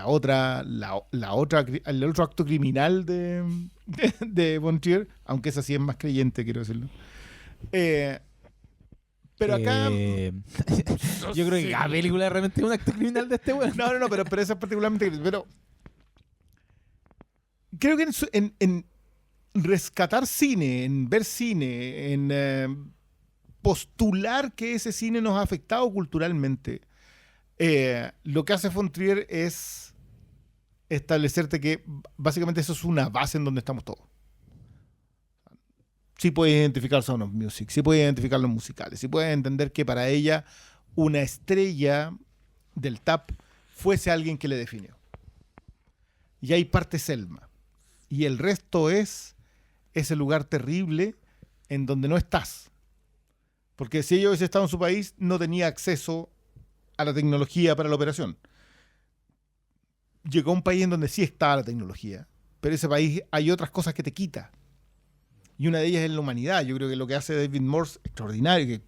otro acto criminal de von Trier, aunque esa sí es más creyente, quiero decirlo. Pero acá yo creo que cada película realmente es un acto criminal de este weón. no, pero esa es particularmente, pero creo que en rescatar cine, en ver cine, en postular que ese cine nos ha afectado culturalmente, lo que hace von Trier es establecerte que básicamente eso es una base en donde estamos todos. Sí puedes identificar Sound of Music, sí puedes identificar los musicales, sí puedes entender que para ella una estrella del tap fuese alguien que le definió. Y ahí parte Selma. Y el resto es ese lugar terrible en donde no estás. Porque si ella hubiese estado en su país, no tenía acceso a la tecnología para la operación. Llegó a un país en donde sí está la tecnología, pero ese país hay otras cosas que te quita. Y una de ellas es la humanidad. Yo creo que lo que hace David Morse es extraordinario.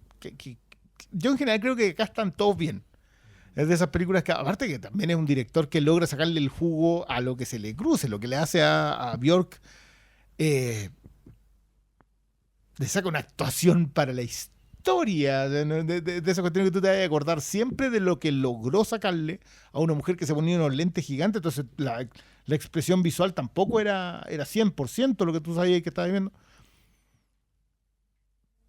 Yo en general creo que acá están todos bien. Es de esas películas que, aparte que también es un director que logra sacarle el jugo a lo que se le cruce, lo que le hace a Björk. Le saca una actuación para la historia de esa cuestión que tú te vas a acordar siempre de lo que logró sacarle a una mujer que se ponía unos lentes gigantes. Entonces la expresión visual tampoco era 100% lo que tú sabías que estabas viendo.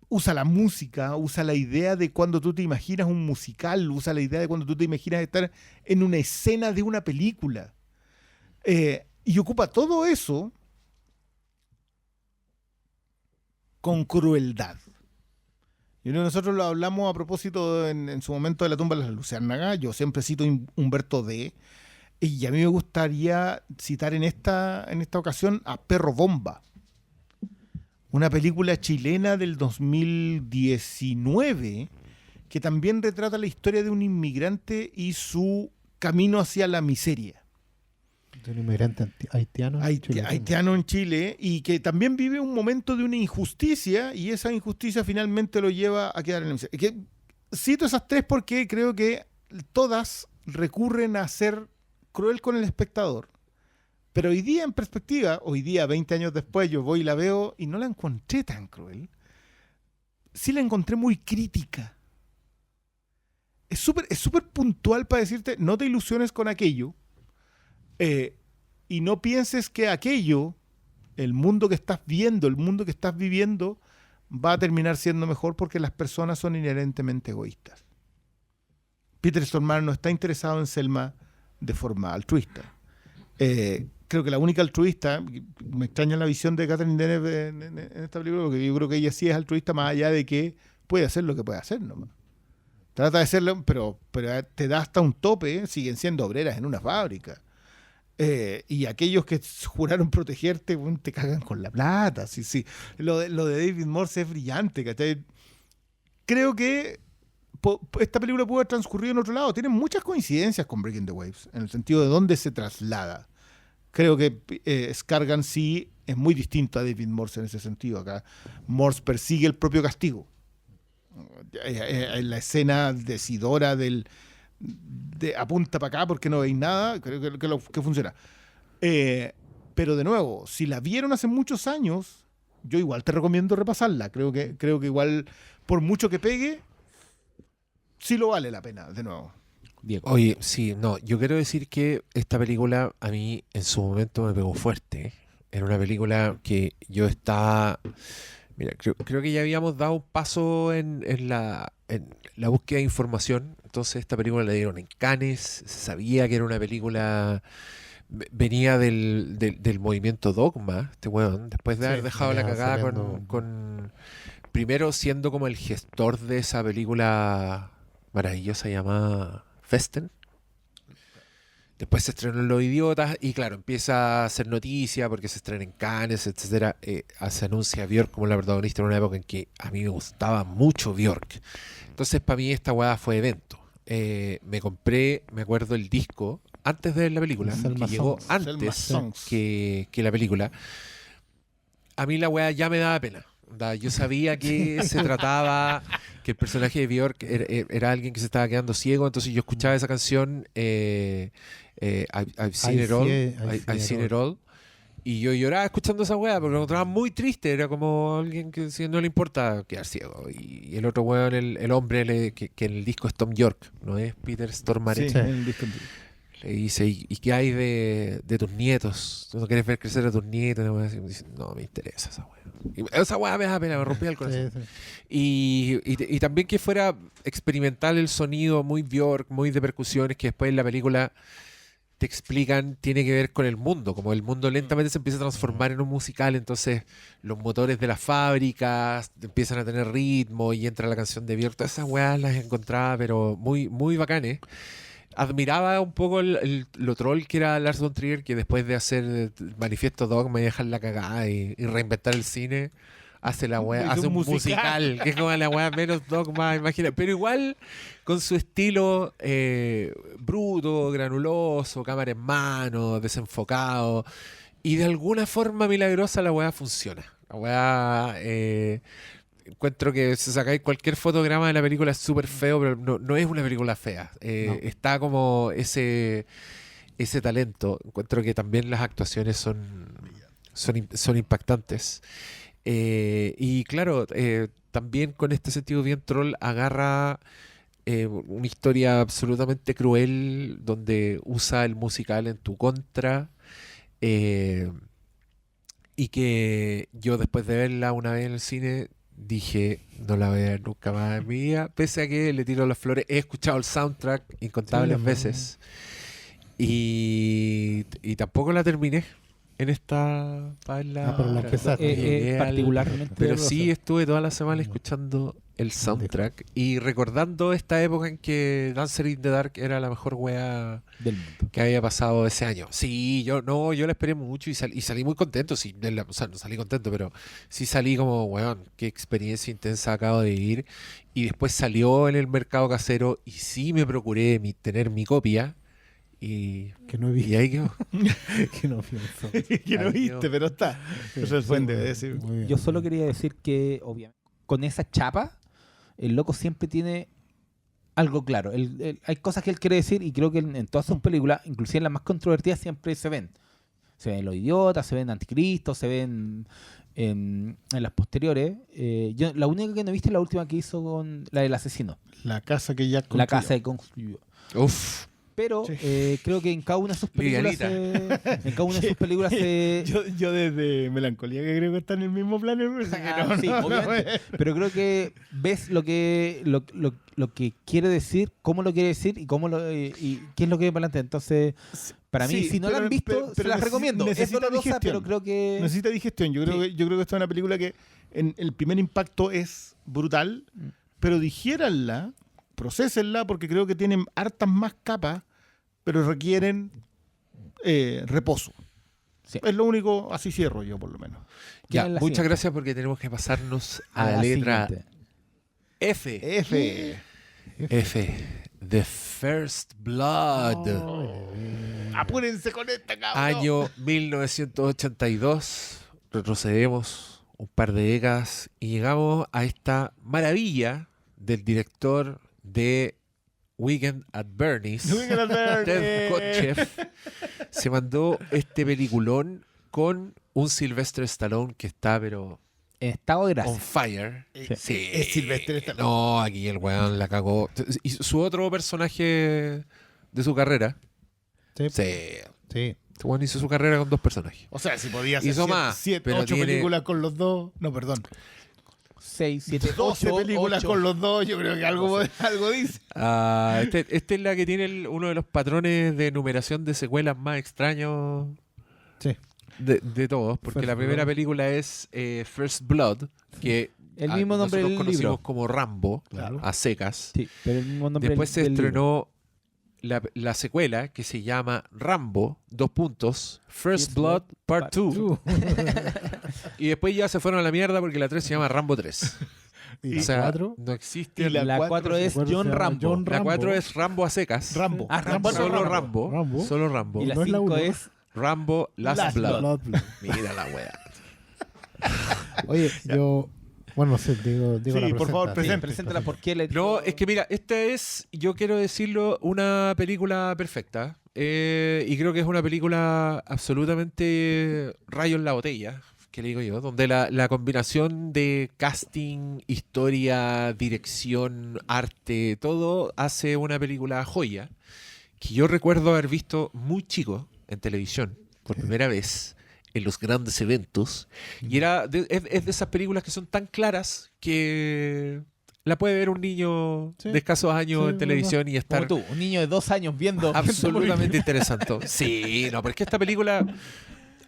Usa la música, usa la idea de cuando tú te imaginas un musical, usa la idea de cuando tú te imaginas estar en una escena de una película. Y ocupa todo eso con crueldad. Y nosotros lo hablamos a propósito en su momento de La tumba de las luciérnagas. Yo siempre cito Humberto D. Y a mí me gustaría citar en esta ocasión a Perro Bomba. Una película chilena del 2019 que también retrata la historia de un inmigrante y su camino hacia la miseria. De un inmigrante haitiano. en Chile. haitiano en Chile, y que también vive un momento de una injusticia, y esa injusticia finalmente lo lleva a quedar en el museo. Que cito esas tres porque creo que todas recurren a ser cruel con el espectador. Pero hoy día, en perspectiva, hoy día, 20 años después, yo voy y la veo y no la encontré tan cruel. Sí la encontré muy crítica. Es súper puntual para decirte, no te ilusiones con aquello, y no pienses que aquello, el mundo que estás viendo, el mundo que estás viviendo, va a terminar siendo mejor porque las personas son inherentemente egoístas. Peter Stormare no está interesado en Selma de forma altruista. Creo que la única altruista, me extraña la visión de Catherine Deneuve en esta película, porque yo creo que ella sí es altruista más allá de que puede hacer lo que puede hacer nomás. Trata de hacerlo, pero te da hasta un tope, siguen siendo obreras en una fábrica. Y aquellos que juraron protegerte, bueno, te cagan con la plata. Sí. Lo de David Morse es brillante, ¿cachai? Creo que esta película pudo haber transcurrido en otro lado. Tiene muchas coincidencias con Breaking the Waves, en el sentido de dónde se traslada. Creo que Scargan sí es muy distinto a David Morse en ese sentido. Acá Morse persigue el propio castigo. En la escena decidora de apunta para acá porque no veis nada, creo que funciona. Pero de nuevo, si la vieron hace muchos años, yo igual te recomiendo repasarla. Creo que igual, por mucho que pegue, sí lo vale la pena, de nuevo. Diego. Oye, sí, no, yo quiero decir que esta película a mí en su momento me pegó fuerte. Era una película que yo estaba... Mira, creo que ya habíamos dado un paso en la búsqueda de información. Entonces esta película la dieron en Cannes. Se sabía que era una película... Venía del movimiento Dogma, este weón, después de haber dejado la cagada con... Primero siendo como el gestor de esa película maravillosa llamada Festen. Después se estrenó en Los Idiotas y claro, empieza a hacer noticia porque se estrena en Cannes, etcétera. Se anuncia a Björk como la protagonista en una época en que a mí me gustaba mucho Björk. Entonces para mí esta weá fue evento. Me compré, me acuerdo, el disco antes de ver la película, Selma que llegó Songs. antes Songs. que la película. A mí la weá ya me daba pena. Yo sabía que se trataba, que el personaje de Björk era alguien que se estaba quedando ciego, entonces yo escuchaba esa canción, I've Seen It All, I've Seen It All, y yo lloraba escuchando esa weá, porque lo encontraba muy triste, era como alguien que si no le importa quedar ciego. Y el otro weón, el hombre que en el disco es Tom York, no es Peter Stormare. Sí, el disco. Le dice, ¿y qué hay de tus nietos? ¿Tú no quieres ver crecer a tus nietos? Y la weá así, dice, no, me interesa esa weá. Y esa weá me da pena, me rompía el corazón. Sí. Y también que fuera experimental el sonido, muy Björk, muy de percusiones, que después en la película te explican, tiene que ver con el mundo, como el mundo lentamente se empieza a transformar en un musical, entonces los motores de las fábricas empiezan a tener ritmo y entra la canción de Björk. Todas esas weas las encontraba, pero muy, muy bacanes. Admiraba un poco lo troll que era Lars von Trier, que después de hacer el Manifiesto Dogma y dejar la cagada y reinventar el cine, hace la wea, Hizo hace un un musical, que es como la wea menos Dogma, imagina, pero igual con su estilo bruto, granuloso, cámara en mano, desenfocado, y de alguna forma milagrosa la wea funciona. La wea encuentro que si sacáis cualquier fotograma de la película es súper feo, pero no es una película fea. No. Está como ese talento. Encuentro que también las actuaciones son impactantes. Y claro, también con este sentido bien troll agarra una historia absolutamente cruel donde usa el musical en tu contra. Y que yo después de verla una vez en el cine dije, no la voy a ver nunca más en mi vida, pese a que le tiro las flores. He escuchado el soundtrack incontables Sí, veces y tampoco la terminé en esta baila. pero la empezaste. Particularmente. Pero sí estuve toda la semana escuchando el soundtrack y recordando esta época en que Dancer in the Dark era la mejor wea del mundo. que había pasado ese año. Sí, yo la esperé mucho y salí muy contento. Sí, o sea, no salí contento, pero sí salí como, weón, qué experiencia intensa acabo de vivir. Y después salió en el mercado casero y sí me procuré tener mi copia. Y, Que no vi, y ahí quedó. que no pienso. que no Ay, viste, Dios. pero está. Eso es buen debe decir. Muy bien. Yo solo quería decir que, obviamente, con esa chapa, el loco siempre tiene algo claro. Hay cosas que él quiere decir y creo que en todas sus películas, inclusive en las más controvertidas, siempre se ven. Se ven los idiotas, se ven Anticristo, se ven en las posteriores. Yo, la única que no viste es la última que hizo con la del asesino. La casa que ya La construyó. casa que construyó. Uf. Pero Sí. creo que en cada una de sus películas Yo desde Melancolía que creo que está en el mismo plano. Sí, obviamente. Pero creo que ves lo que quiere decir, cómo lo quiere decir y y qué es lo que viene para adelante. Entonces, para mí, Sí, si no la han visto, se las recomiendo. Es necesita dolorosa, digestión. pero creo que... Necesita digestión. Yo creo, Sí. yo creo que esta es una película que en el primer impacto es brutal, pero digiéranla, procesenla, porque creo que tienen hartas más capas, pero requieren reposo. Sí. Es lo único, así cierro yo por lo menos. Ya, ¿Quién es la muchas siguiente? gracias porque tenemos que pasarnos a A la la letra siguiente. F. F. F. The First Blood. Apúrense con esta, cabrón. Año 1982. Retrocedemos un par de décadas y llegamos a esta maravilla del director de Weekend at Bernie's, Ted Kotcheff. Se mandó este peliculón con un Sylvester Stallone que está pero En estado de gracia. on fire. Sí. Es Sylvester Stallone. No, aquí el weón la cagó. Y su otro personaje de su carrera. Sí. Sí. Sí. Este weón hizo su carrera con dos personajes. O sea, si podía hacer Hizo más, pero 8 tiene- películas con los dos. No, perdón. 6, 7, 12 8 películas con los dos, yo creo que algo dice. Ah, este es la que tiene uno de los patrones de numeración de secuelas más extraños Sí. de todos, porque First la primera Blood. película es First Blood, que El mismo nombre nosotros del conocimos libro. como Rambo, Claro. a secas. Sí, pero el mismo nombre Después se del libro. estrenó la secuela que se llama Rambo, First First Blood Part 2. Tú. Y después ya se fueron a la mierda porque la 3 se llama Rambo 3. Y O sea, 4. no existe. Y la La 4 cuatro es se John llama Rambo. John La 4 es Rambo a secas. Rambo. Ah, Rambo. Solo Rambo. Rambo. Solo Rambo. Y la No es la 5 uno. es... Rambo Last, Last Blood. Blood. Mira la wea. Oye, yo. Bueno, no sé, digo Sí, la por favor, presenta. Preséntala por qué le... No, es que mira, esta es, yo quiero decirlo, una película perfecta. Y creo que es una película absolutamente rayo en la botella, que le digo yo, donde la combinación de casting, historia, dirección, arte, todo hace una película joya que yo recuerdo haber visto muy chico en televisión por primera vez en los grandes eventos y es de esas películas que son tan claras que la puede ver un niño Sí. de escasos años Sí, en televisión y Como estar tú, un niño de 2 años viendo... absolutamente interesante. Sí, no, pero es que esta película,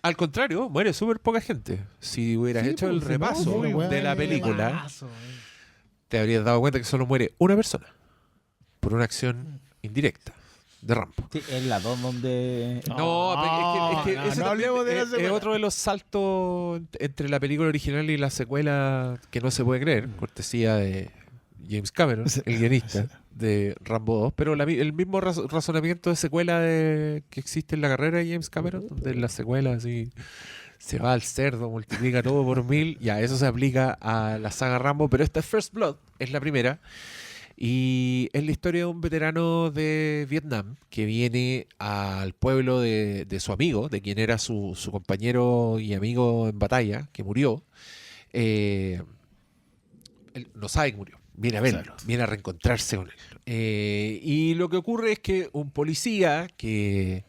al contrario, muere súper poca gente. Si hubieras Sí, hecho pues, el sí, repaso no, muy de la buena. película, te habrías dado cuenta que solo muere una persona por una acción indirecta de Rambo. Sí, es la 2 donde... No, pero es que no, ese no también hablemos de la es secuela. otro de los saltos entre la película original y la secuela que no se puede creer, cortesía de James Cameron, el guionista de Rambo 2, pero el mismo razonamiento de secuela que existe en la carrera de James Cameron, donde en la secuela así se va al cerdo, multiplica todo por 1000, ya eso se aplica a la saga Rambo, pero esta es First Blood, es la primera. Y es la historia de un veterano de Vietnam que viene al pueblo de su amigo, de quien era su compañero y amigo en batalla, que murió. Él no sabe que murió, viene a verlo, Exacto. viene a reencontrarse con él. Y lo que ocurre es que un policía que...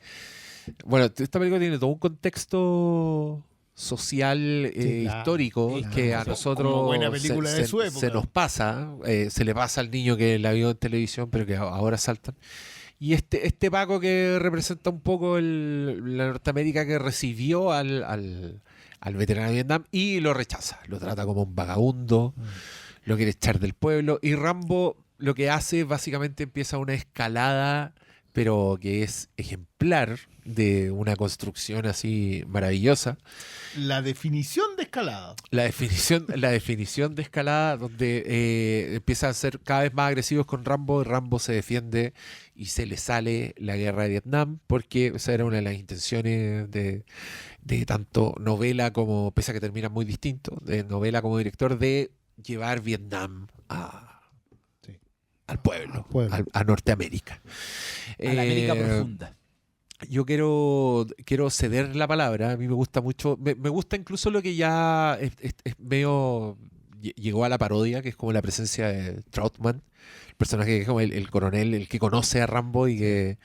Bueno, esta película tiene todo un contexto social, Sí, claro. histórico, Sí, que claro. a nosotros Como buena película de su época. se nos pasa, se le pasa al niño que la vio en televisión, pero que ahora saltan. Y este Paco que representa un poco la Norteamérica que recibió al veterano de Vietnam y lo rechaza, lo trata como un vagabundo, lo quiere echar del pueblo. Y Rambo lo que hace básicamente empieza una escalada, pero que es ejemplar de una construcción así maravillosa. La definición de escalada. La definición de escalada, donde empiezan a ser cada vez más agresivos con Rambo. Rambo se defiende y se le sale la guerra de Vietnam, porque esa era una de las intenciones de tanto novela como, pese a que terminan muy distintos, de novela como director, de llevar Vietnam Sí. al pueblo, Al pueblo. a Norteamérica. A la América Eh, profunda. Yo quiero ceder la palabra. A mí me gusta mucho. Me gusta incluso lo que ya es medio. Llegó a la parodia, que es como la presencia de Troutman, el personaje que es como el coronel, el que conoce a Rambo y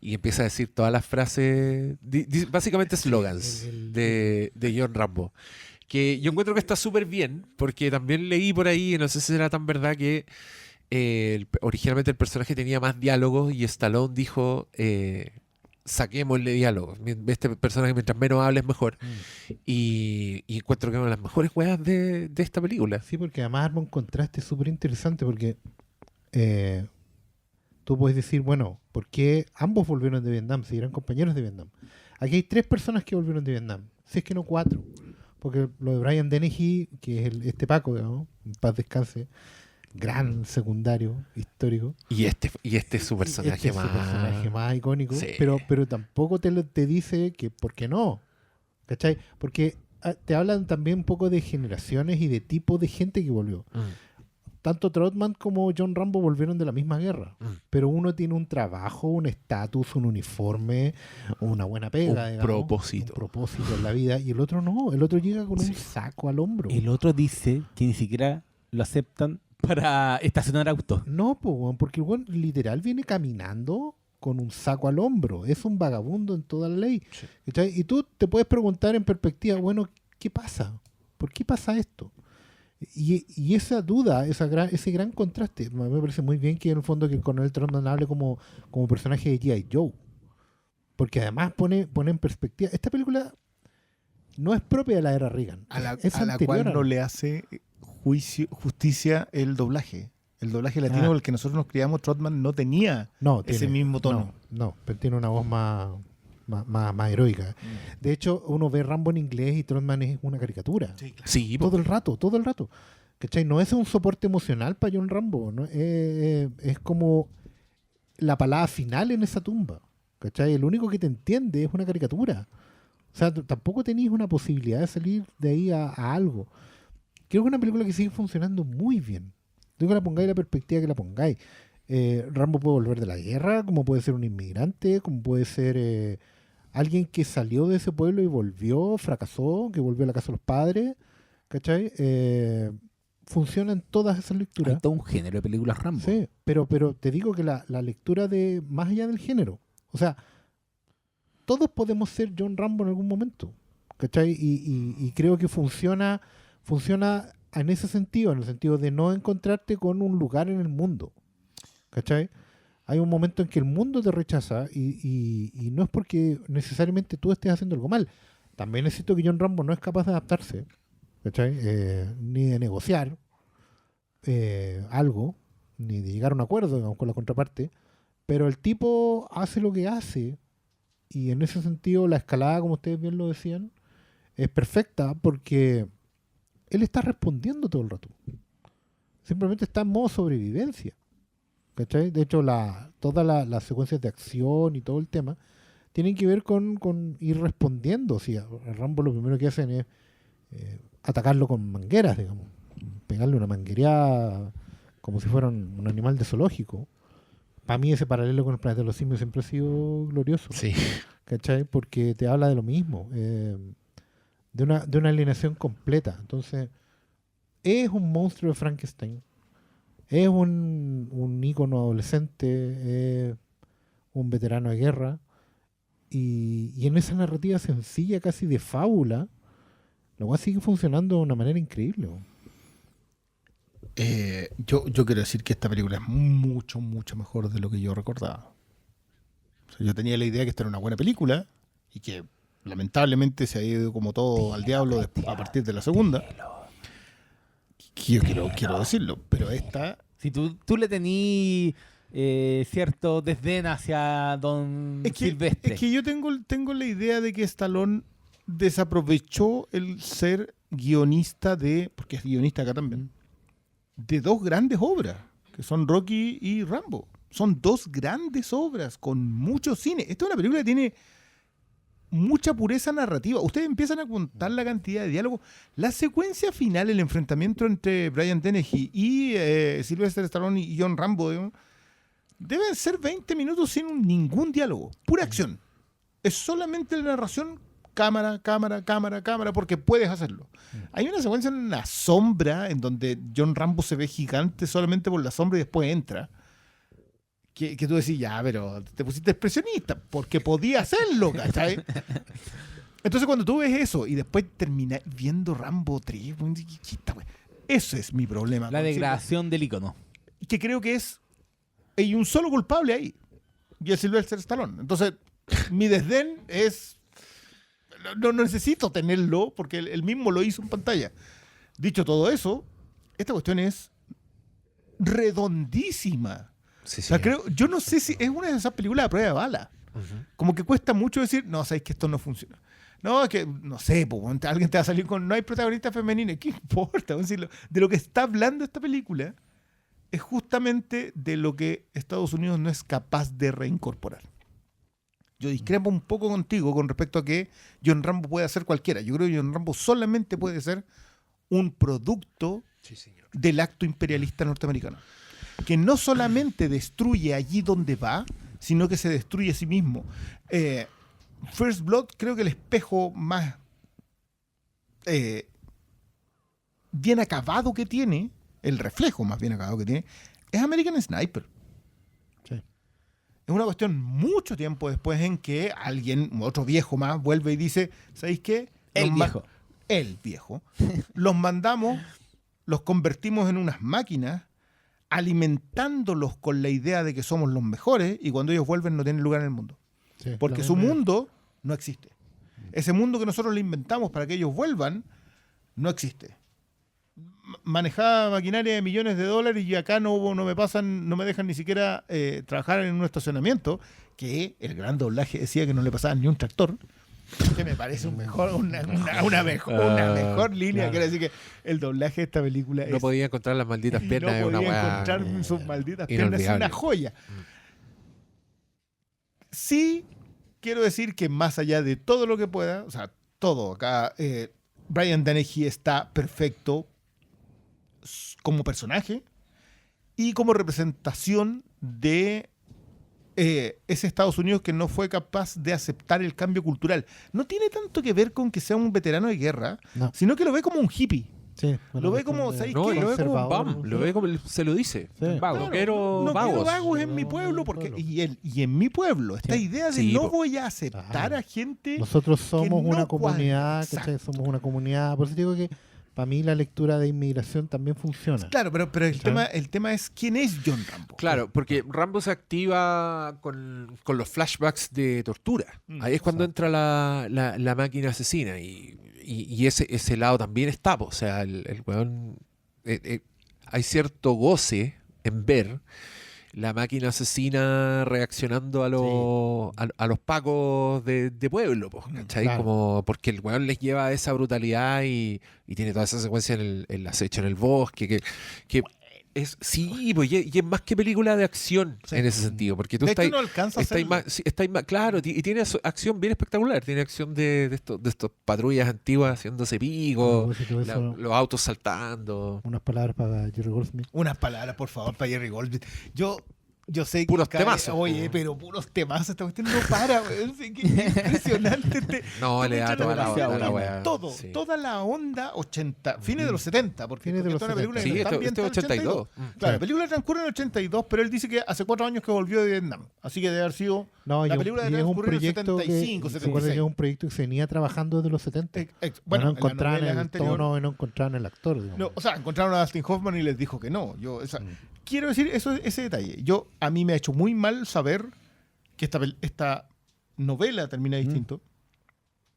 empieza a decir todas las frases, básicamente slogans de John Rambo. Que yo encuentro que está súper bien, porque también leí por ahí, no sé si era tan verdad, que originalmente el personaje tenía más diálogos y Stallone dijo. Saquémosle diálogos. Este personaje, mientras menos hables, mejor. Y encuentro que es una de las mejores weas de esta película. Sí, porque además arma un contraste súper interesante porque tú puedes decir, bueno, ¿por qué ambos volvieron de Vietnam si eran compañeros de Vietnam? Aquí hay 3 personas que volvieron de Vietnam, si es que no 4. Porque lo de Brian Dennehy, que es este Paco, digamos, en paz descanse, gran secundario histórico. Y este es su personaje Este es más. su personaje más icónico, Sí. pero tampoco te dice que por qué no. ¿Cachai? Porque te hablan también un poco de generaciones y de tipo de gente que volvió. Tanto Troutman como John Rambo volvieron de la misma guerra. Pero uno tiene un trabajo, un estatus, un uniforme, una buena pega, Un digamos, propósito. un propósito en la vida. Y el otro no. El otro llega con un saco al hombro. El otro dice que ni siquiera lo aceptan para estacionar autos. No, porque el weón literal viene caminando con un saco al hombro. Es un vagabundo en toda la ley. Sí. ¿Cachai? Y tú te puedes preguntar en perspectiva, bueno, ¿qué pasa? ¿Por qué pasa esto? Y esa duda, ese gran contraste, a mí me parece muy bien que en el fondo que el coronel Troutman hable como personaje de G.I. Joe. Porque además pone en perspectiva. Esta película no es propia de la era Reagan. Es A la anterior cual no le hace justicia el doblaje. El doblaje latino con el que nosotros nos criamos, Troutman no tenía ese mismo tono. No, pero tiene una voz más heroica. De hecho, uno ve Rambo en inglés y Troutman es una caricatura. Sí, claro. Sí, Todo el rato. ¿Cachai? No es un soporte emocional para John Rambo. ¿No? Es como la palabra final en esa tumba. ¿Cachai? El único que te entiende es una caricatura. O sea, tampoco tenéis una posibilidad de salir de ahí a algo. Creo que es una película que sigue funcionando muy bien. Digo que la pongáis la perspectiva que la pongáis. Rambo puede volver de la guerra, como puede ser un inmigrante, como puede ser alguien que salió de ese pueblo y volvió, fracasó, que volvió a la casa de los padres. ¿Cachai? Funcionan todas esas Hay lecturas. todo un género de películas Rambo. Sí, pero te digo que la lectura de más allá del género. O sea, todos podemos ser John Rambo en algún momento. ¿Cachai? Y creo que funciona en ese sentido, en el sentido de no encontrarte con un lugar en el mundo. ¿Cachai? Hay un momento en que el mundo te rechaza y no es porque necesariamente tú estés haciendo algo mal. También es cierto que John Rambo no es capaz de adaptarse, ¿cachai? Ni de negociar algo, ni de llegar a un acuerdo, digamos, con la contraparte. Pero el tipo hace lo que hace y en ese sentido la escalada, como ustedes bien lo decían, es perfecta porque él está respondiendo todo el rato. Simplemente está en modo sobrevivencia. ¿Cachai? De hecho, todas las secuencias de acción y todo el tema tienen que ver con ir respondiendo. O sea, a Rambo lo primero que hacen es atacarlo con mangueras, digamos. Pegarle una manguereada como si fuera un animal de zoológico. Para mí ese paralelo con el planeta de los simios siempre ha sido glorioso. sí. ¿Cachai? Porque te habla de lo mismo. De una alienación completa. Entonces, es un monstruo de Frankenstein. Es un ícono adolescente. Es un veterano de guerra. Y en esa narrativa sencilla, casi de fábula, la cual sigue funcionando de una manera increíble. Yo quiero decir que esta película es mucho, mucho mejor de lo que yo recordaba. O sea, yo tenía la idea que esta era una buena película y que lamentablemente se ha ido como todo al diablo a partir de la segunda. Que yo quiero decirlo, pero esta... Si tú le tení cierto desdén hacia Don Silvestre. Es que yo tengo la idea de que Stallone desaprovechó el ser guionista porque es guionista acá también, de dos grandes obras, que son Rocky y Rambo. Son dos grandes obras con mucho cine. Esta es una película que tiene mucha pureza narrativa. Ustedes empiezan a contar la cantidad de diálogos. La secuencia final, el enfrentamiento entre Brian Dennehy y Sylvester Stallone y John Rambo, digamos, deben ser 20 minutos sin ningún diálogo. Pura acción. Es solamente la narración, cámara, porque puedes hacerlo. Hay una secuencia en la sombra en donde John Rambo se ve gigante solamente por la sombra y después entra. Que tú decís, ya, pero te pusiste expresionista, porque podía hacerlo, ¿cachai? Entonces cuando tú ves eso y después terminas viendo Rambo 3, eso es mi problema. La degradación del ícono. Que creo que hay un solo culpable ahí, y es Sylvester Stallone. Entonces, mi desdén es... No necesito tenerlo, porque él mismo lo hizo en pantalla. Dicho todo eso, esta cuestión es redondísima. Sí, sí. O sea, yo no sé si es una de esas películas de prueba de bala. Como que cuesta mucho decir, no, sabes que esto no funciona. No, es que, no sé, alguien te va a salir con, no hay protagonista femenina. ¿Qué importa? Vamos a decirlo. De lo que está hablando esta película es justamente de lo que Estados Unidos no es capaz de reincorporar. Yo discrepo un poco contigo con respecto a que John Rambo puede hacer cualquiera. Yo creo que John Rambo solamente puede ser un producto del acto imperialista norteamericano, que no solamente destruye allí donde va, sino que se destruye a sí mismo. First Blood, creo que el espejo más bien acabado que tiene, el reflejo más bien acabado que tiene, es American Sniper. Sí. Es una cuestión mucho tiempo después en que alguien, otro viejo más, vuelve y dice, ¿sabéis qué? El viejo. Los mandamos, los convertimos en unas máquinas, alimentándolos con la idea de que somos los mejores, y cuando ellos vuelven no tienen lugar en el mundo. Sí, porque su mundo no existe. Ese mundo que nosotros le inventamos para que ellos vuelvan, no existe. Manejaba maquinaria de millones de dólares y acá no me dejan ni siquiera trabajar en un estacionamiento, que el gran doblaje decía que no le pasaban ni un tractor. Que me parece una mejor línea. Claro. Quiero decir que el doblaje de esta película No podía encontrar las malditas piernas de no una podía weá encontrar sus malditas piernas. Es inolvidable. una joya. Sí, quiero decir que más allá de todo lo que pueda, o sea, todo acá, Brian Dennehy está perfecto como personaje y como representación de ese Estados Unidos que no fue capaz de aceptar el cambio cultural. No tiene tanto que ver con que sea un veterano de guerra, No. sino que lo ve como un hippie. Sí, Lo ve como, ¿sabéis No, qué? lo ve como un Conservador, bum, sí. lo ve como se lo dice. Sí. Vago. No quiero no vagos. quiero vagos en mi pueblo, porque y en mi pueblo, esta Sí. idea de Sí, no po. voy a aceptar a gente. Nosotros somos no una cuadra. comunidad, Exacto. ¿cachai? Somos una comunidad. Por eso digo que para mí la lectura de inmigración también funciona. Claro, pero el tema es quién es John Rambo. Claro, porque Rambo se activa con los flashbacks de tortura. Ahí es cuando entra la máquina asesina y ese lado también está, po. O sea, el weón... hay cierto goce en ver la máquina asesina reaccionando a los pacos de pueblo, po, ¿cachai? Claro. Como porque el weón les lleva a esa brutalidad y tiene toda esa secuencia en el acecho en el bosque que es sí, pues, y es más que película de acción en ese sentido, porque tú De estás hecho, no alcanza a estáis hacerlo. más, sí, estáis más, claro, y tiene acción bien espectacular, tiene acción de estos patrullas antiguas haciéndose pico, propósito de eso, los autos saltando. unas palabras para Jerry Goldsmith. Unas palabras, por favor, para Jerry Goldsmith. Yo sé que Puros temazos. Oye, pero puros temazos. Esta cuestión no para, weón. Sí, qué impresionante. No, le da toda la weá. Todo, Sí. toda la onda 80, fines de los 70, porque Fines de los esta es una película 70. que Sí, está este ambientada en 82. Claro, la película transcurre en el 82, pero él dice que hace 4 años que volvió de Vietnam. Así que debe haber sido... No, La y película y debe es un transcurrir en el proyecto 75, que, recuerda que es un proyecto que se venía trabajando desde los 70. Bueno, no en las encontraban novelas el anteriores- tono, no encontraban el actor. Digamos. No, o sea, encontraron a Dustin Hoffman y les dijo que no. Quiero decir ese detalle. A mí me ha hecho muy mal saber que esta novela termina distinto.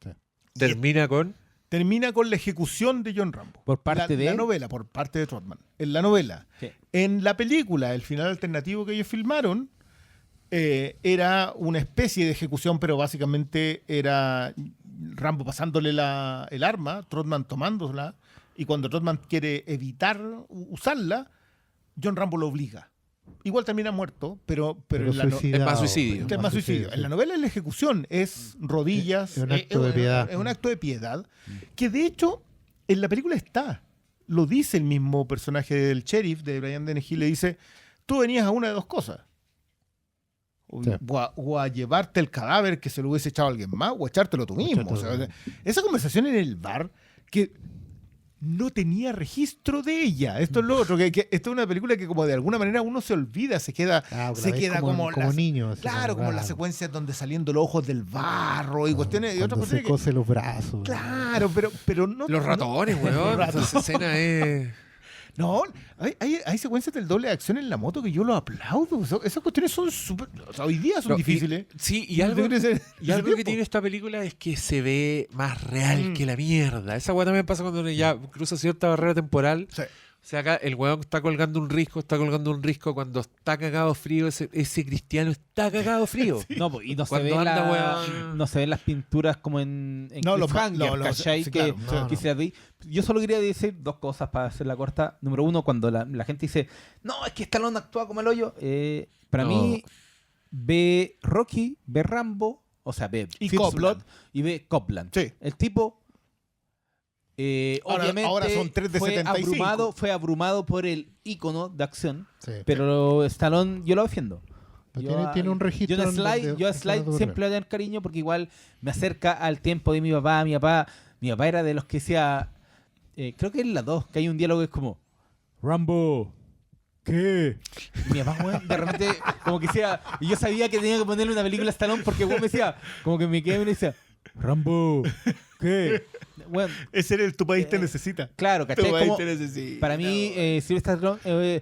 Sí. Termina con termina con la ejecución de John Rambo. Por parte de... La novela, por parte de Trotman. En la novela. Sí. En la película, el final alternativo que ellos filmaron, era una especie de ejecución, pero básicamente era Rambo pasándole el arma, Trotman tomándola, y cuando Trotman quiere evitar usarla, John Rambo lo obliga. Igual termina muerto, pero en la Es más suicidio. es más suicidio. sí. En la novela es la ejecución, es rodillas. Es un acto de piedad. Es un acto de piedad. Que de hecho, en la película está. Lo dice el mismo personaje del sheriff, de Brian Dennehy, le dice, tú venías a una de dos cosas. O, Sí. o a llevarte el cadáver que se lo hubiese echado a alguien más, o a echártelo tú mismo. O sea, esa conversación en el bar que no tenía registro de ella. Esto es lo otro, que esto es una película que como de alguna manera uno se olvida, se queda como niño. así, claro, como raro. las secuencias donde saliendo los ojos del barro y cuestiones y otras Cuando se cosas cose los brazos. claro, pero no Los ratones, weón. Esa escena es... no, hay secuencias del doble de acción en la moto que yo lo aplaudo. Esas cuestiones son súper, o sea, hoy día son No, difíciles. Sí, y algo, Debería ser y ese algo que tiempo. tiene esta película es que se ve más real que la mierda. Esa weá también pasa cuando ya cruza cierta barrera temporal. Sí. O sea, acá el weón está colgando un risco, cuando está cagado frío, ese cristiano está cagado frío. No, pues, y no se, Cuando ve anda, la- weón. no se ven las pinturas como en No, Cliffhanger, ¿cachai? sí, Que claro, se la vi. Yo solo quería decir dos cosas para hacerla corta. Número uno, cuando la gente dice, no, es que Stallone actúa como el hoyo. Para No. mí, ve Rocky, ve Rambo, o sea, ve Y First Copland. Blood y ve Copland. Sí. El tipo... obviamente ahora son 3 de 75. fue abrumado por el ícono de acción, Sí. pero Stallone yo lo defiendo. Pero tiene un registro. Yo a en Sly, donde- yo a es Sly natural. siempre le voy a tener cariño porque igual me acerca al tiempo de mi papá. Mi papá era de los que decía, creo que es la 2, que hay un diálogo que es como, Rambo, ¿qué? Y mi papá, weón, de repente, como que decía, y yo sabía que tenía que ponerle una película a Stallone porque weón me decía, como que me quedé y me decía, Rambo, ¿qué? Bueno, Ese era el Tu país te necesita. claro, Tu ¿cachai? país Como, te necesita. para mí, Sylvester Stallone,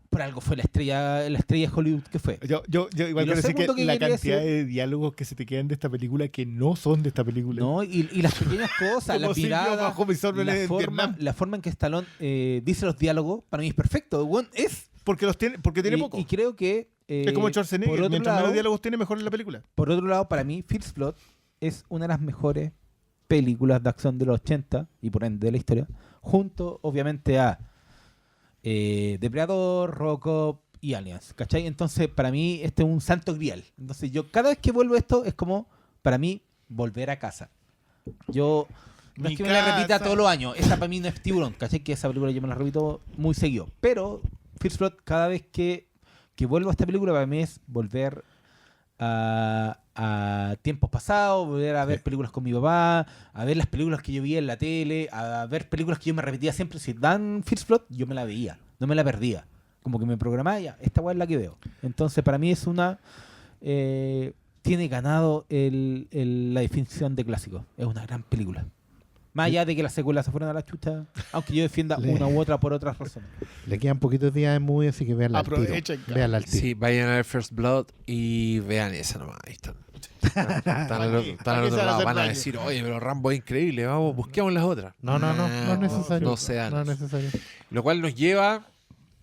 por algo fue la estrella de Hollywood que fue. Yo igual Y lo quiero decir segundo que que la quería cantidad decir- de diálogos que se te quedan de esta película que no son de esta película. ¿No? Y las pequeñas cosas, Como la Silvio mirada, bajo mis órdenes en Vietnam. la forma en que Stallone dice los diálogos, para mí es perfecto. Weón, Porque tiene poco. Y creo que... Es como Schwarzenegger. por otro Mientras lado, menos diálogos tiene, mejor en la película. Por otro lado, para mí, First Blood es una de las mejores películas de acción de los 80 y por ende de la historia, junto, obviamente, a Depredador, Robocop y Aliens, ¿cachai? Entonces, para mí, este es un santo grial. Entonces, yo cada vez que vuelvo a esto, es como, para mí, volver a casa. Yo... No Mi es que me la repita casa. todos los años. Esa para mí no es Tiburón, ¿cachai? Que esa película yo me la repito muy seguido. Pero First Blood, cada vez que vuelvo a esta película, para mí es volver a tiempos pasados, volver a ver películas con mi papá, a ver las películas que yo veía en la tele, a ver películas que yo me repetía siempre. Si dan First Blood, yo me la veía, no me la perdía. Como que me programaba ya, esta weá es la que veo. Entonces, para mí es una... tiene ganado la definición de clásico. Es una gran película. Más allá de que las secuelas se fueron a la chucha, aunque yo defienda una u otra por otras razones. Le quedan poquitos días de movie, así que veanla al tiro. Aprovechen, cara. Veanla al tiro. Sí, vayan a ver First Blood y vean esa nomás. Ahí están. Están al otro ¿Para qué se van a lado. hacer Van a daño? decir, oye, pero Rambo es increíble, vamos, busquemos las otras. No es necesario. 12 años. No es necesario. Lo cual nos lleva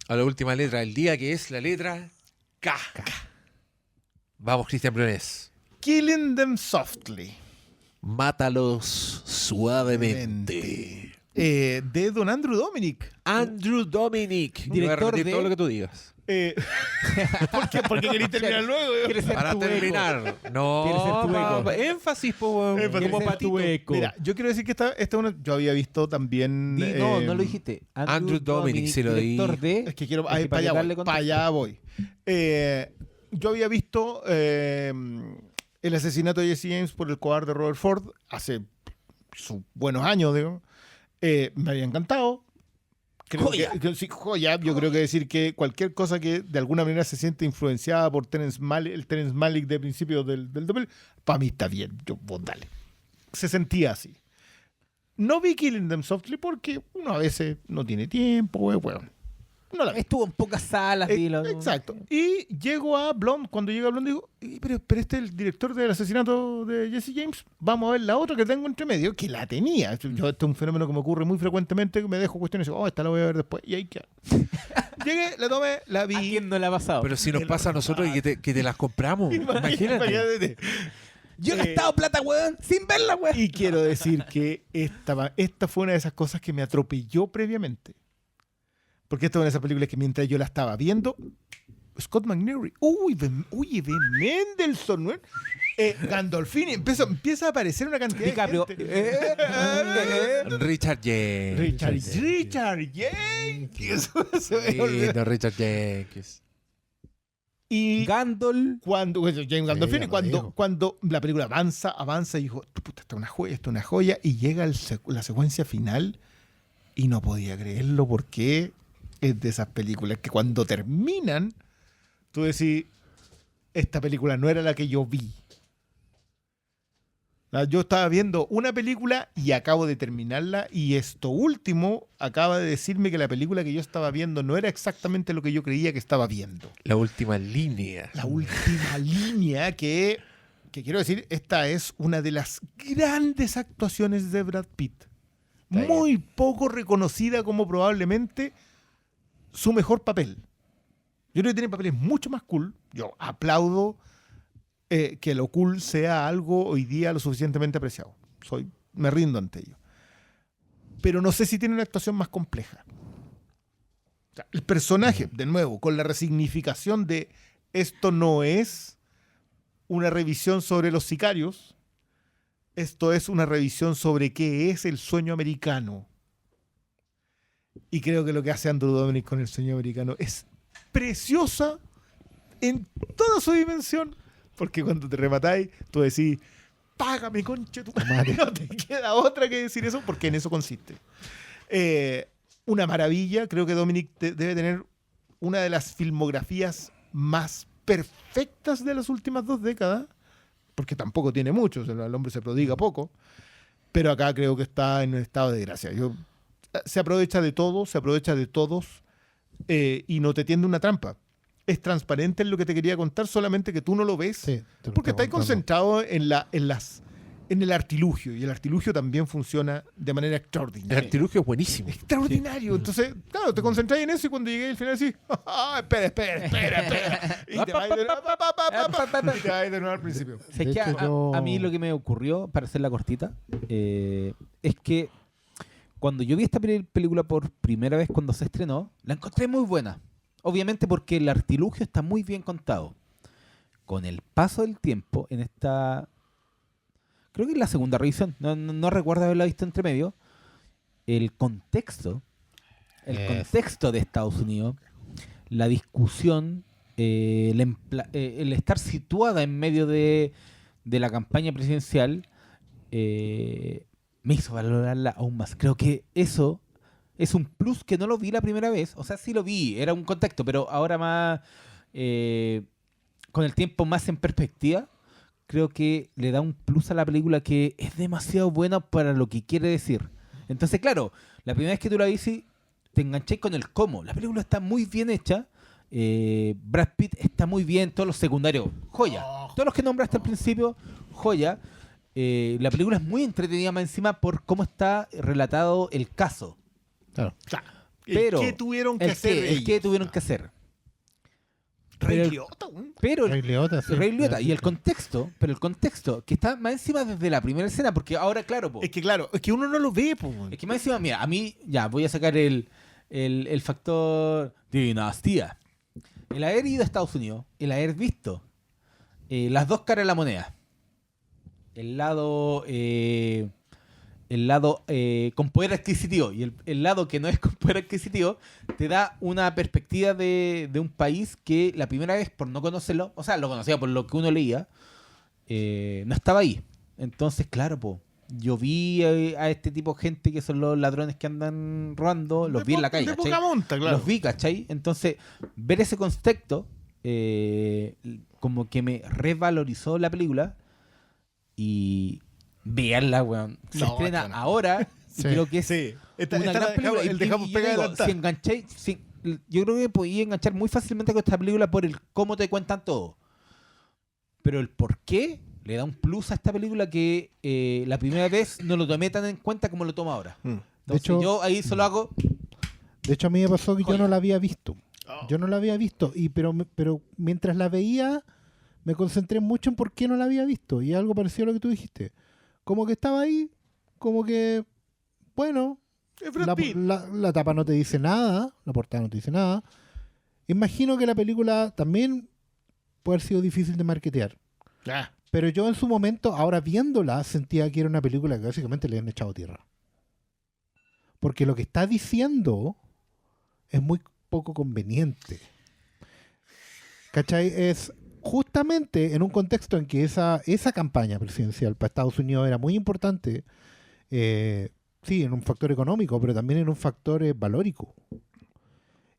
a la última letra del día, que es la letra K. Vamos, Cristian Briones. Killing Them Softly. Mátalos suavemente. De Don Andrew Dominic. Andrew Dominic. Voy a Director repetir de- todo lo que tú digas. ¿Por qué? Porque queréis terminar luego. ¿Quieres ser Para tu eco? terminar. ¿Quieres ser No, tu eco? énfasis, po, weón. Énfasis. Como ¿Quieres ser patito. tu eco? Mira, yo quiero decir que esta es una. Yo había visto también. No lo dijiste. Andrew Dominic, sí lo di. director de... Es que quiero. Es que Para allá darle voy. contexto. Para allá voy. Yo había visto el asesinato de Jesse James por el cobarde Robert Ford hace sus buenos años, digo. Me había encantado. Creo Joya. sí, joya. Yo creo que decir que cualquier cosa que de alguna manera se siente influenciada por el Terence Malick de principios del 2000, para mí está bien. Vos dale. Se sentía así. No vi Killing Them Softly porque uno a veces no tiene tiempo, weón. no la vi. Estuvo en pocas salas. Exacto. Y llego a Blonde, cuando llega a Blonde digo, pero este es el director del asesinato de Jesse James, vamos a ver la otra que tengo entre medio, que la tenía. Yo, este es un fenómeno que me ocurre muy frecuentemente, que me dejo cuestiones y digo, esta la voy a ver después, y ahí queda. Llegué, la tomé, la vi. ¿A quién no le ha pasado? Pero si nos pasa a nosotros y que te las compramos. Imagínate. Imagínate. Yo he gastado plata, weón, sin verla, weón. Y quiero decir que esta fue una de esas cosas que me atropelló previamente. Porque esta es una de esas películas que mientras yo la estaba viendo, Scott McNairy, oye, Ben Mendelsohn, ¿no? Gandolfini, empieza a aparecer una cantidad DiCaprio. de gente. Richard Jenkins. Richard Jenkins. Lindo, Richard Jenkins. Y Gandol. James Gandolfini, cuando la película avanza y dijo, puta, esta es una joya, y llega la secuencia final y no podía creerlo porque es de esas películas que cuando terminan, tú decís, esta película no era la que yo vi. Yo estaba viendo una película y acabo de terminarla, y esto último acaba de decirme que la película que yo estaba viendo no era exactamente lo que yo creía que estaba viendo. La última línea. La última línea que quiero decir, esta es una de las grandes actuaciones de Brad Pitt. Muy poco reconocida como probablemente su mejor papel. Yo creo que tiene papeles mucho más cool. Yo aplaudo que lo cool sea algo hoy día lo suficientemente apreciado. Me rindo ante ello. Pero no sé si tiene una actuación más compleja. O sea, el personaje, de nuevo, con la resignificación de esto no es una revisión sobre los sicarios, esto es una revisión sobre qué es el sueño americano. Y creo que lo que hace Andrew Dominik con el sueño americano es preciosa en toda su dimensión. Porque cuando te rematáis, tú decís, págame, concha tu madre. No te queda otra que decir eso, porque en eso consiste. Una maravilla. Creo que Dominik debe tener una de las filmografías más perfectas de las últimas 2 décadas, porque tampoco tiene mucho, o sea, el hombre se prodiga poco, pero acá creo que está en un estado de gracia. Se aprovecha de todo, se aprovecha de todos, y no te tiende una trampa. Es transparente en lo que te quería contar, solamente que tú no lo ves, Sí, porque estás concentrado en el artilugio, y el artilugio también funciona de manera El extraordinaria. artilugio es buenísimo. Extraordinario. Entonces, claro, te concentras en eso y cuando llegué al final decís, espera. Y te vas de nuevo al principio. Es De que hecho, a mí lo que me ocurrió, para hacerla cortita, es que cuando yo vi esta película por primera vez cuando se estrenó, la encontré muy buena. Obviamente porque el artilugio está muy bien contado. Con el paso del tiempo, en esta... Creo que es la segunda revisión, no recuerdo haberla visto entre medio. El contexto de Estados Unidos, la discusión, el estar situada en medio de la campaña presidencial, me hizo valorarla aún más. Creo que eso es un plus que no lo vi la primera vez. O sea, sí lo vi, era un contexto, pero ahora más, con el tiempo más en perspectiva, creo que le da un plus a la película que es demasiado buena para lo que quiere decir. Entonces, claro, la primera vez que tú la viste, te enganché con el cómo. La película está muy bien hecha. Brad Pitt está muy bien. Todos los secundarios, joya. Todos los que nombraste al principio, joya. La película es muy entretenida más encima por cómo está relatado el caso. Claro. Pero ¿Qué tuvieron que hacer ellos? ¿Qué tuvieron que hacer? Ray Liotta, güey. Pero Ray Liotta, sí. Ray Liotta, y el contexto, que está más encima desde la primera escena, porque ahora, claro, po, Es que uno no lo ve, po, güey. es que más encima, mira, a mí, ya, voy a sacar el factor dinastía. El haber ido a Estados Unidos, el haber visto las dos caras de la moneda. El lado con poder adquisitivo y el lado que no es con poder adquisitivo, te da una perspectiva de un país que la primera vez, por no conocerlo, o sea, lo conocía por lo que uno leía, no estaba ahí. Entonces, claro, po, yo vi a este tipo de gente que son los ladrones que andan robando, los vi en la calle, De ¿cachai? poca monta, claro. Los vi, ¿cachai? Entonces, ver ese contexto como que me revalorizó la película. Y veanla, weón. Se No, estrena bueno. ahora. Sí. Y creo que es Sí. una gran película. El dejamos Y yo pegada digo, adelantada. si engancháis, yo creo que podía enganchar muy fácilmente con esta película por el cómo te cuentan todo. Pero el por qué le da un plus a esta película que la primera vez no lo tomé tan en cuenta como lo tomo ahora. Entonces, De hecho, yo ahí solo hago... De hecho, a mí me pasó que yo Joya. no la había visto. Oh. Yo no la había visto, pero mientras la veía, me concentré mucho en por qué no la había visto. Y algo parecido a lo que tú dijiste. Como que estaba ahí, como que, bueno, Es Brad Pitt. la tapa no te dice nada, la portada no te dice nada. Imagino que la película también puede haber sido difícil de marketear. Ah, Pero yo en su momento, ahora viéndola, sentía que era una película que básicamente le han echado tierra. Porque lo que está diciendo es muy poco conveniente. ¿Cachai? Es justamente en un contexto en que esa campaña presidencial para Estados Unidos era muy importante, sí, en un factor económico, pero también en un factor valórico.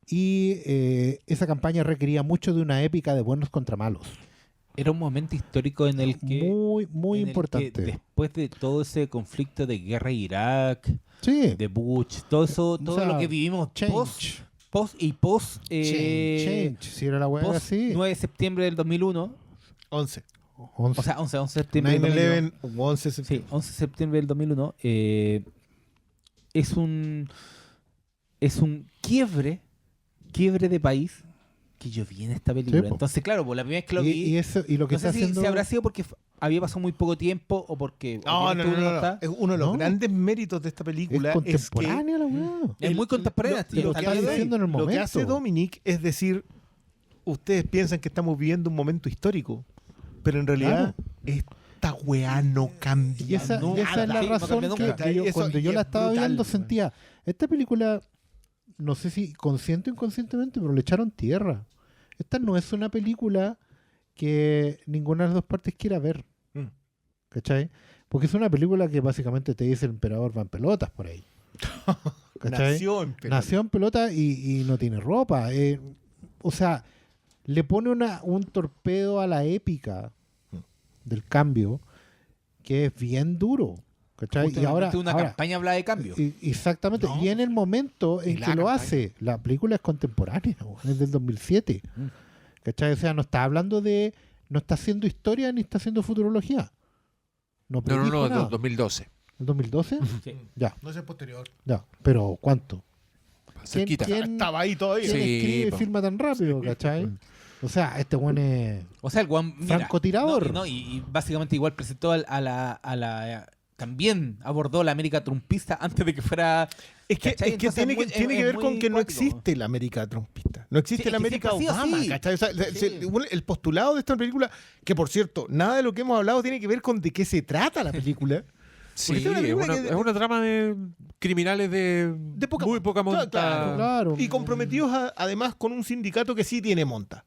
Y esa campaña requería mucho de una épica de buenos contra malos. Era un momento histórico en el que... Muy, muy en el que importante. después de todo ese conflicto de guerra de Irak, Sí. de Bush, todo eso, todo sea, lo que vivimos Change. post, Change. Si era la hueá post así. 9 de septiembre del 2001, 11. 11. o sea, 11 de septiembre del 2001. 9/11 o 11 de Sí, septiembre. 11 de septiembre del 2001. Es un quiebre de país que yo vi en esta película. Sí, po. Entonces, claro, pues la primera vez que lo vi, y lo que no sé está haciendo. si habrá sido porque había pasado muy poco tiempo o porque... No, obviamente uno está- Es uno de los No. grandes méritos de esta es película es que contemporánea la weá. Es muy contemporánea. lo está que está bien. diciendo en el lo que momento. hace Dominic es decir, ustedes piensan que estamos viviendo un momento histórico, pero en realidad esta weá no cambia. Y esa nada. es la Sí, no razón cambia nunca. que yo, Eso- cuando y yo la es estaba brutal, viendo weón. sentía, esta película, no sé si consciente o inconscientemente, pero le echaron tierra. Esta no es una película que ninguna de las dos partes quiera ver. Mm. ¿Cachai? Porque es una película que básicamente te dice el emperador va en pelotas por ahí. ¿Cachai? Nació en pelota y no tiene ropa. O sea, le pone un torpedo a la épica del cambio que es bien duro. ¿Cachai? Y Justamente ahora, una campaña habla de cambio. exactamente. No, y en el momento y en la que lo campaña. hace, la película es contemporánea, weón, es del 2007. Mm. ¿Cachai? O sea, no está hablando de... No está haciendo historia ni está haciendo futurología. No, predijo nada. 2012. ¿El 2012? Sí. Ya, No es el posterior. ya. Pero ¿cuánto? Cerquita. Estaba ahí todavía. ¿Quién Sí, escribe y po. filma tan rápido, cachai? O sea, este weón es O sea, el guan, mira, francotirador. y básicamente igual presentó a la también abordó la América trumpista antes de que fuera... Es que, ¿cachai? es que Entonces tiene que, es tiene que es ver muy con que no cuático. existe la América trumpista. No existe Sí, la es que América siempre ha sido Obama, así. ¿cachai? O sea, Sí. el postulado de esta película, que por cierto, nada de lo que hemos hablado tiene que ver con de qué se trata la película. Sí, esta es una es película una, que- es una trama de criminales de poca muy monta. poca monta. Claro. Y comprometidos además con un sindicato que sí tiene monta.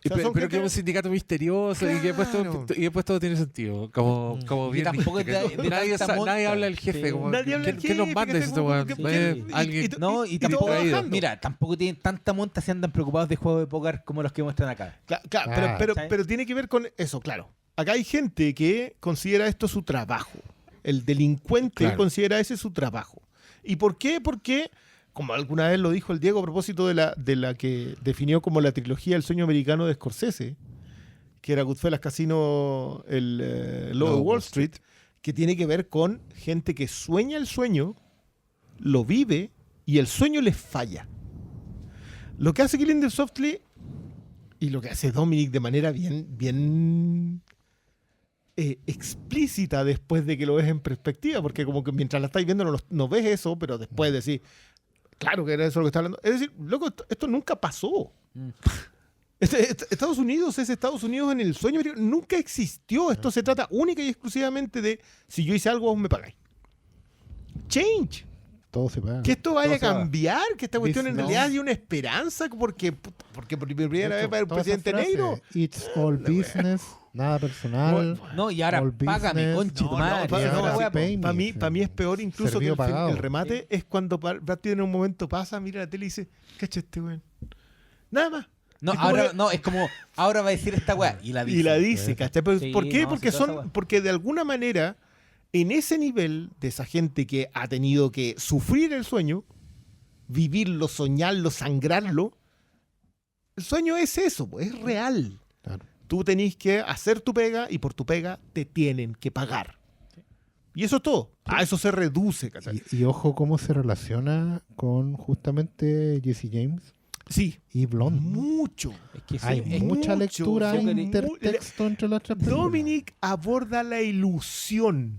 O sea, son Pero gente- que es un sindicato misterioso y que Claro. después todo tiene sentido. Como Y bien tampoco dijiste, es de nadie, tanta monta. nadie habla del jefe. Sí. Como, Nadie habla del ¿quién nos jefe, manda que esto, tengo- weón? que- Alguien. No, y todo tampoco, bajando. mira, tampoco tienen tanta monta si andan preocupados de juegos de póker como los que muestran acá. Claro, Ah. pero tiene que ver con eso, claro. Acá hay gente que considera esto su trabajo. El delincuente Claro. considera ese su trabajo. ¿Y por qué? Porque, como alguna vez lo dijo el Diego a propósito de la que definió como la trilogía El sueño americano de Scorsese, que era Goodfellas, Casino, el Lobo de Wall Street, que tiene que ver con gente que sueña el sueño, lo vive y el sueño les falla. Lo que hace Killing Them Softly y lo que hace Dominic de manera bien explícita después de que lo ves en perspectiva, porque como que mientras la estáis viendo no ves eso, pero después decís, claro que era eso lo que está hablando. Es decir, loco, esto nunca pasó. Estados Unidos es Estados Unidos en el sueño, nunca existió. Esto se trata única y exclusivamente de si yo hice algo, vos me pagáis. Change. Todo se paga. Que esto vaya a Todo se va. cambiar, que esta cuestión en No. realidad hay una esperanza porque por primera vez para el Toda esa presidente frase, negro. It's all business, nada personal. No, y ahora All págame, business. conche tu No, madre. pa- esa no, la pa- wea, po. pay me. Para mí es peor incluso Servido que el pagado. remate es cuando Brad Pitt en un momento pasa, mira la tele y dice, cacha este weón. Nada más. No, Es como ahora, que- no, es como, ahora va a decir esta weá. Y la dice. Y la dice, ¿cachai? Pero, Sí, ¿por qué? no, Porque sí, toda esa weá. porque de alguna manera, en ese nivel de esa gente que ha tenido que sufrir el sueño, vivirlo, soñarlo, sangrarlo. El sueño es eso, pues, es real. Claro. Tú tenés que hacer tu pega y por tu pega te tienen que pagar. Y eso es todo. A eso se reduce, ¿cachai? Y ojo cómo se relaciona con justamente Jesse James Sí, y Blonde. mucho. Es que sí, Hay es- mucha mucho. lectura, Yo quería- intertexto entre las tres películas. Dominic aborda la ilusión.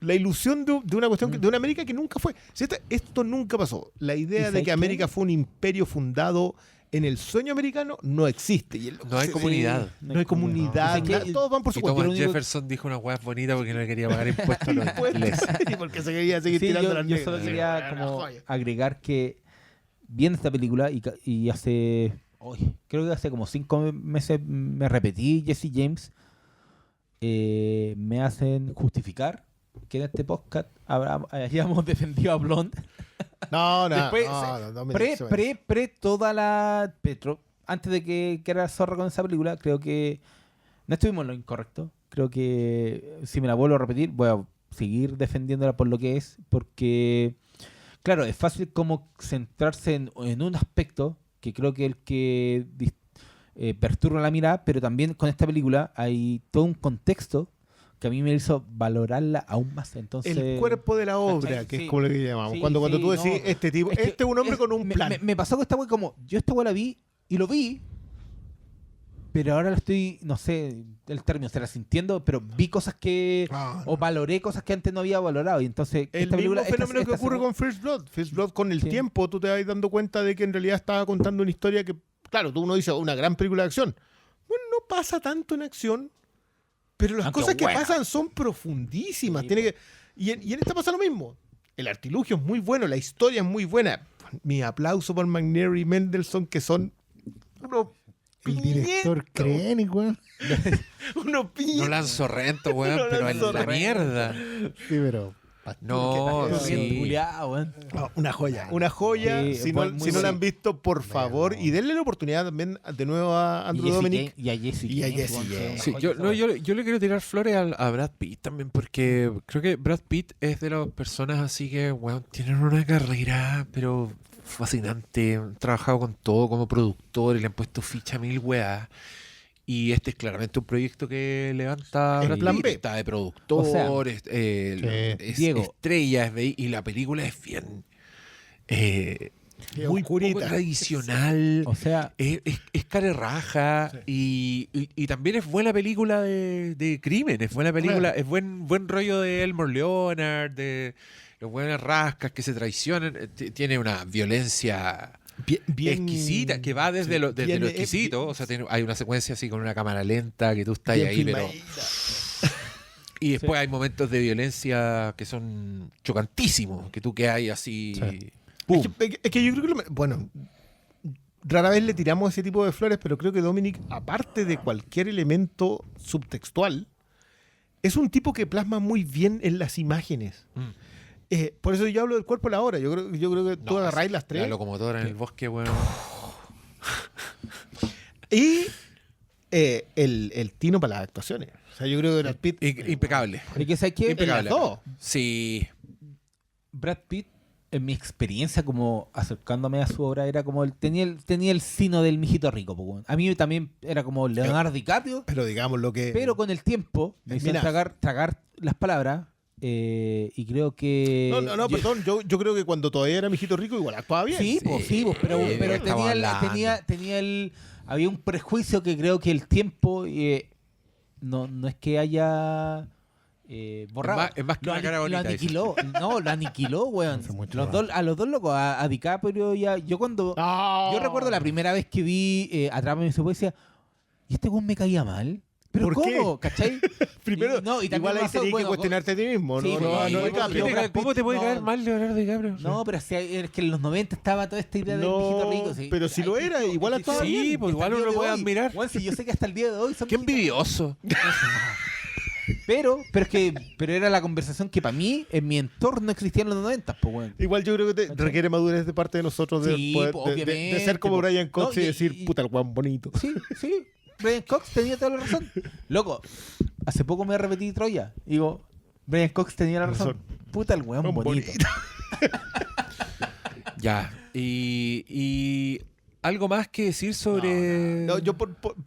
La ilusión de una cuestión, de una América que nunca fue. Si esto nunca pasó. La idea ¿Y de sabes que qué? América fue un imperio fundado en el sueño americano no existe. Y No hay comunidad. No hay comunidad. ¿Sabes qué? nada, todos van por su Y cuenta. Thomas lo único- Jefferson dijo una hueá bonita porque no le quería pagar impuestos a los ingleses. Porque se quería seguir Sí, tirando yo, las yo negras. solo quería Era como joya. agregar que viendo esta película y hace, creo que hace como 5 meses me repetí Jesse James, me hacen justificar que en este podcast hayamos defendido a Blonde. No, no, Después, no, Dominic, pre toda la Petro, antes de que era zorra con esa película, creo que no estuvimos en lo incorrecto. Creo que si me la vuelvo a repetir, voy a seguir defendiéndola por lo que es, porque claro, es fácil como centrarse en un aspecto que creo que el que perturba la mirada, pero también con esta película hay todo un contexto que a mí me hizo valorarla aún más. Entonces, el cuerpo de la obra, ¿cachai? que Sí. es como lo que llamamos. Sí, cuando sí, tú decís, no. este tipo, Es que este es un hombre con un plan. Me pasó con esta wea como, yo esta wea la vi y lo vi, pero ahora la estoy, no sé el término, se la sintiendo, pero vi cosas que, o valoré cosas que antes no había valorado. Y entonces, El esta mismo película, fenómeno que ocurre segunda- con First Blood. First Blood, con el Sí. tiempo, tú te vas dando cuenta de que en realidad estaba contando una historia que, claro, uno dice, una gran película de acción. Bueno, no pasa tanto en acción, pero las Aunque cosas que buena. pasan son profundísimas. Sí, Tiene que, y en esta pasa lo mismo. El artilugio es muy bueno, la historia es muy buena. Mi aplauso por McNair y Mendelssohn, que son unos El director pimientos, Krennic, weón. unos pimientos. No Lanzo Rento, weón, No pero en Lanzo la Rento. mierda. Sí, pero... No, Bien sí. culiao, weón. Una joya. Una joya. Sí, si no, muy si no la han bueno. visto, por favor. Y denle la oportunidad también de nuevo a Andrew Y Jesse Dominic. James- y a Jesse Y a James, Jesse weón, que es James. una Sí, joya yo, esa no, wea. yo le quiero tirar flores a Brad Pitt también, porque creo que Brad Pitt es de las personas así que, weón, tienen una carrera, pero fascinante. Han trabajado con todo como productor y le han puesto ficha a 1000 weas. Y este es claramente un proyecto que levanta El Brad plan Pitt. B. Está de productor, O sea, es Diego. estrella, y la película es bien... muy oscurita. poco tradicional. O sea, Es care raja y también es buena película de crimen, es buena película, es buen rollo de Elmore Leonard, de los buenas rascas que se traicionan, tiene una violencia Bien exquisita que va desde lo bien, exquisito, o sea, hay una secuencia así con una cámara lenta que tú estás bien ahí, pero filmadita. y después hay momentos de violencia que son chocantísimos, que tú quedas ahí así. Sí. ¡pum! Es que yo creo que, bueno, rara vez le tiramos ese tipo de flores, pero creo que Dominic, aparte de cualquier elemento subtextual, es un tipo que plasma muy bien en las imágenes. Mm. Por eso yo hablo del cuerpo a la hora. Yo creo que tú No, agarráis las La tres. locomotora en el bosque, bueno. Y el tino para las actuaciones. O sea, yo creo que Brad Pitt. Impecable. es que ¿sabes qué? Impecable. las dos. Sí. Brad Pitt, en mi experiencia como acercándome a su obra, era como tenía el sino del mijito rico. Po, weón. A mí también era como Leonardo DiCaprio, Pero digamos lo que. pero con el tiempo me hicieron Mira. tragar las palabras y creo que... No, perdón. Yo creo que cuando todavía era mijito rico, igual actuaba bien. Sí, pues, pero estamos hablando. tenía el... Había un prejuicio que creo que el tiempo no es que haya... borrado. Es más que una cara bonita, Lo aniquiló. No, lo aniquiló, weón. Hace mucho A los dos locos, a DiCaprio y a... Yo cuando... No. Yo recuerdo la primera vez que vi Atrápame en su poesía, y este weón me caía mal. ¿Pero ¿Por qué? cómo? ¿Cachai? Primero, Y también igual me ahí pasó, tenías bueno, que cuestionarte a ti mismo. Sí, no, pues, no, sí, no, pues, DiCaprio. yo Brad ¿Cómo te puede no. caer mal Leonardo DiCaprio? No, pero si es que en los 90 estaba toda esta idea del No, mijito rico. Sí. pero si lo Ay, era, sí, igual sí, actuaba sí, bien. Pues hasta igual el uno día lo de puede hoy. admirar. Bueno, sí, yo sé que hasta el día de hoy son Qué mijitos- envidioso. Pero era la conversación que para mí, en mi entorno, existía en los 90, pues, weón. Igual yo creo que ¿Cachai? requiere madurez de parte de nosotros de, Sí, poder- pues, de obviamente, ser como pues. Brian Cox No, y, y- decir, y- puta, el guan bonito. Sí, sí. Brian Cox tenía toda la razón. Loco, hace poco me repetí Troya. Digo, Brian Cox tenía la razón. Puta, el weón Weón bonito. bonito. Ya. Y algo más que decir sobre... No, yo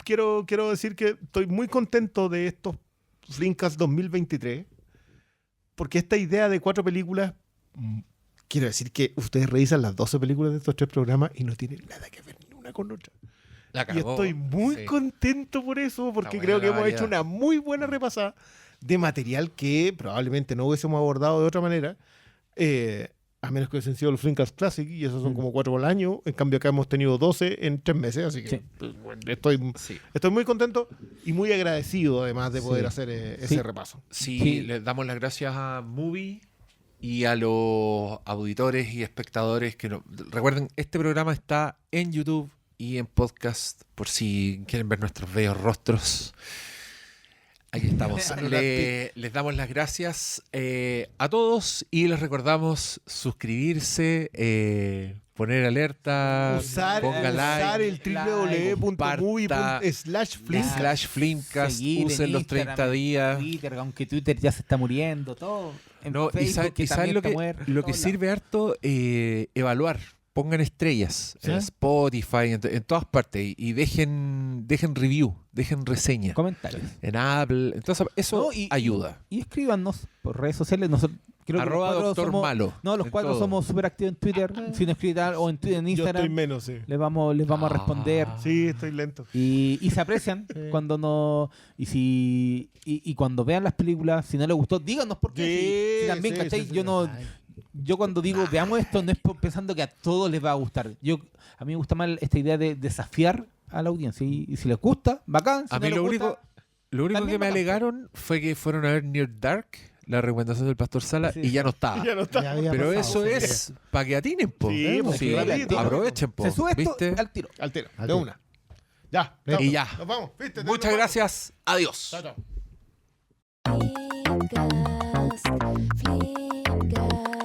quiero decir que estoy muy contento de estos Flimcast 2023, porque esta idea de 4 películas, quiero decir que ustedes revisan las 12 películas de estos 3 programas y no tienen nada que ver ni una con otra. La Y cagó. estoy muy Sí. contento por eso, porque Está creo buena que la hemos hecho variedad. una muy buena repasada de material que probablemente no hubiésemos abordado de otra manera, a menos que hubiesen sido los Flimcast Classic, y esos son como 4 al año. En cambio, acá hemos tenido 12 en 3 meses, así que Sí. pues, bueno, estoy muy contento y muy agradecido, además de poder hacer ese repaso. Sí, Sí. les damos las gracias a Movie y a los auditores y espectadores que recuerden, este programa está en YouTube y en podcast por si quieren ver nuestros bellos rostros. Aquí estamos. Les damos las gracias a todos y les recordamos suscribirse, poner alerta, Usar ponga like, el comparta, www.movie.slash Flimcast, usen los 30 días. Twitter, aunque Twitter ya se está muriendo, todo. En No, y Facebook, saben también lo está que, muerto, lo en que todos sirve harto, evaluar. Pongan estrellas en Spotify, en todas partes, y dejen review, dejen reseña. lados. Comentarios. En Apple, entonces eso No, ayuda. Y escríbanos por redes sociales. Nosotros, creo que Arroba los cuatro Doctor somos, Malo. No, los en 4 todo. somos súper activos en Twitter. Si nos escriben o en Yo estoy Instagram, menos, sí. les vamos a responder. Sí, estoy lento. Y se aprecian cuando no. Y cuando vean las películas, si no les gustó, díganos por qué. Sí, Si también, sí, ¿cachai? sí, sí. Yo no. Yo cuando digo veamos esto, no es pensando que a todos les va a gustar. A mí me gusta más esta idea de desafiar a la audiencia. Y si les gusta, bacán. Si A no mí les lo gusta, único también que me bacán. alegaron fue que fueron a ver Near Dark, la recomendación del Pastor Sala, Sí. y ya no estaba. Ya no está. Ya había Pero pasado, eso sí. es para que atinen, po. Sí, pues, Sí, rapidito. aprovechen, po. se sube esto ¿Viste? al tiro. Al tiro, Al de tiro. una. Ya. Y ya. Nos vamos. ¿Viste? Muchas gracias. Adiós. Chao, chao. Flimcast, Flimcast.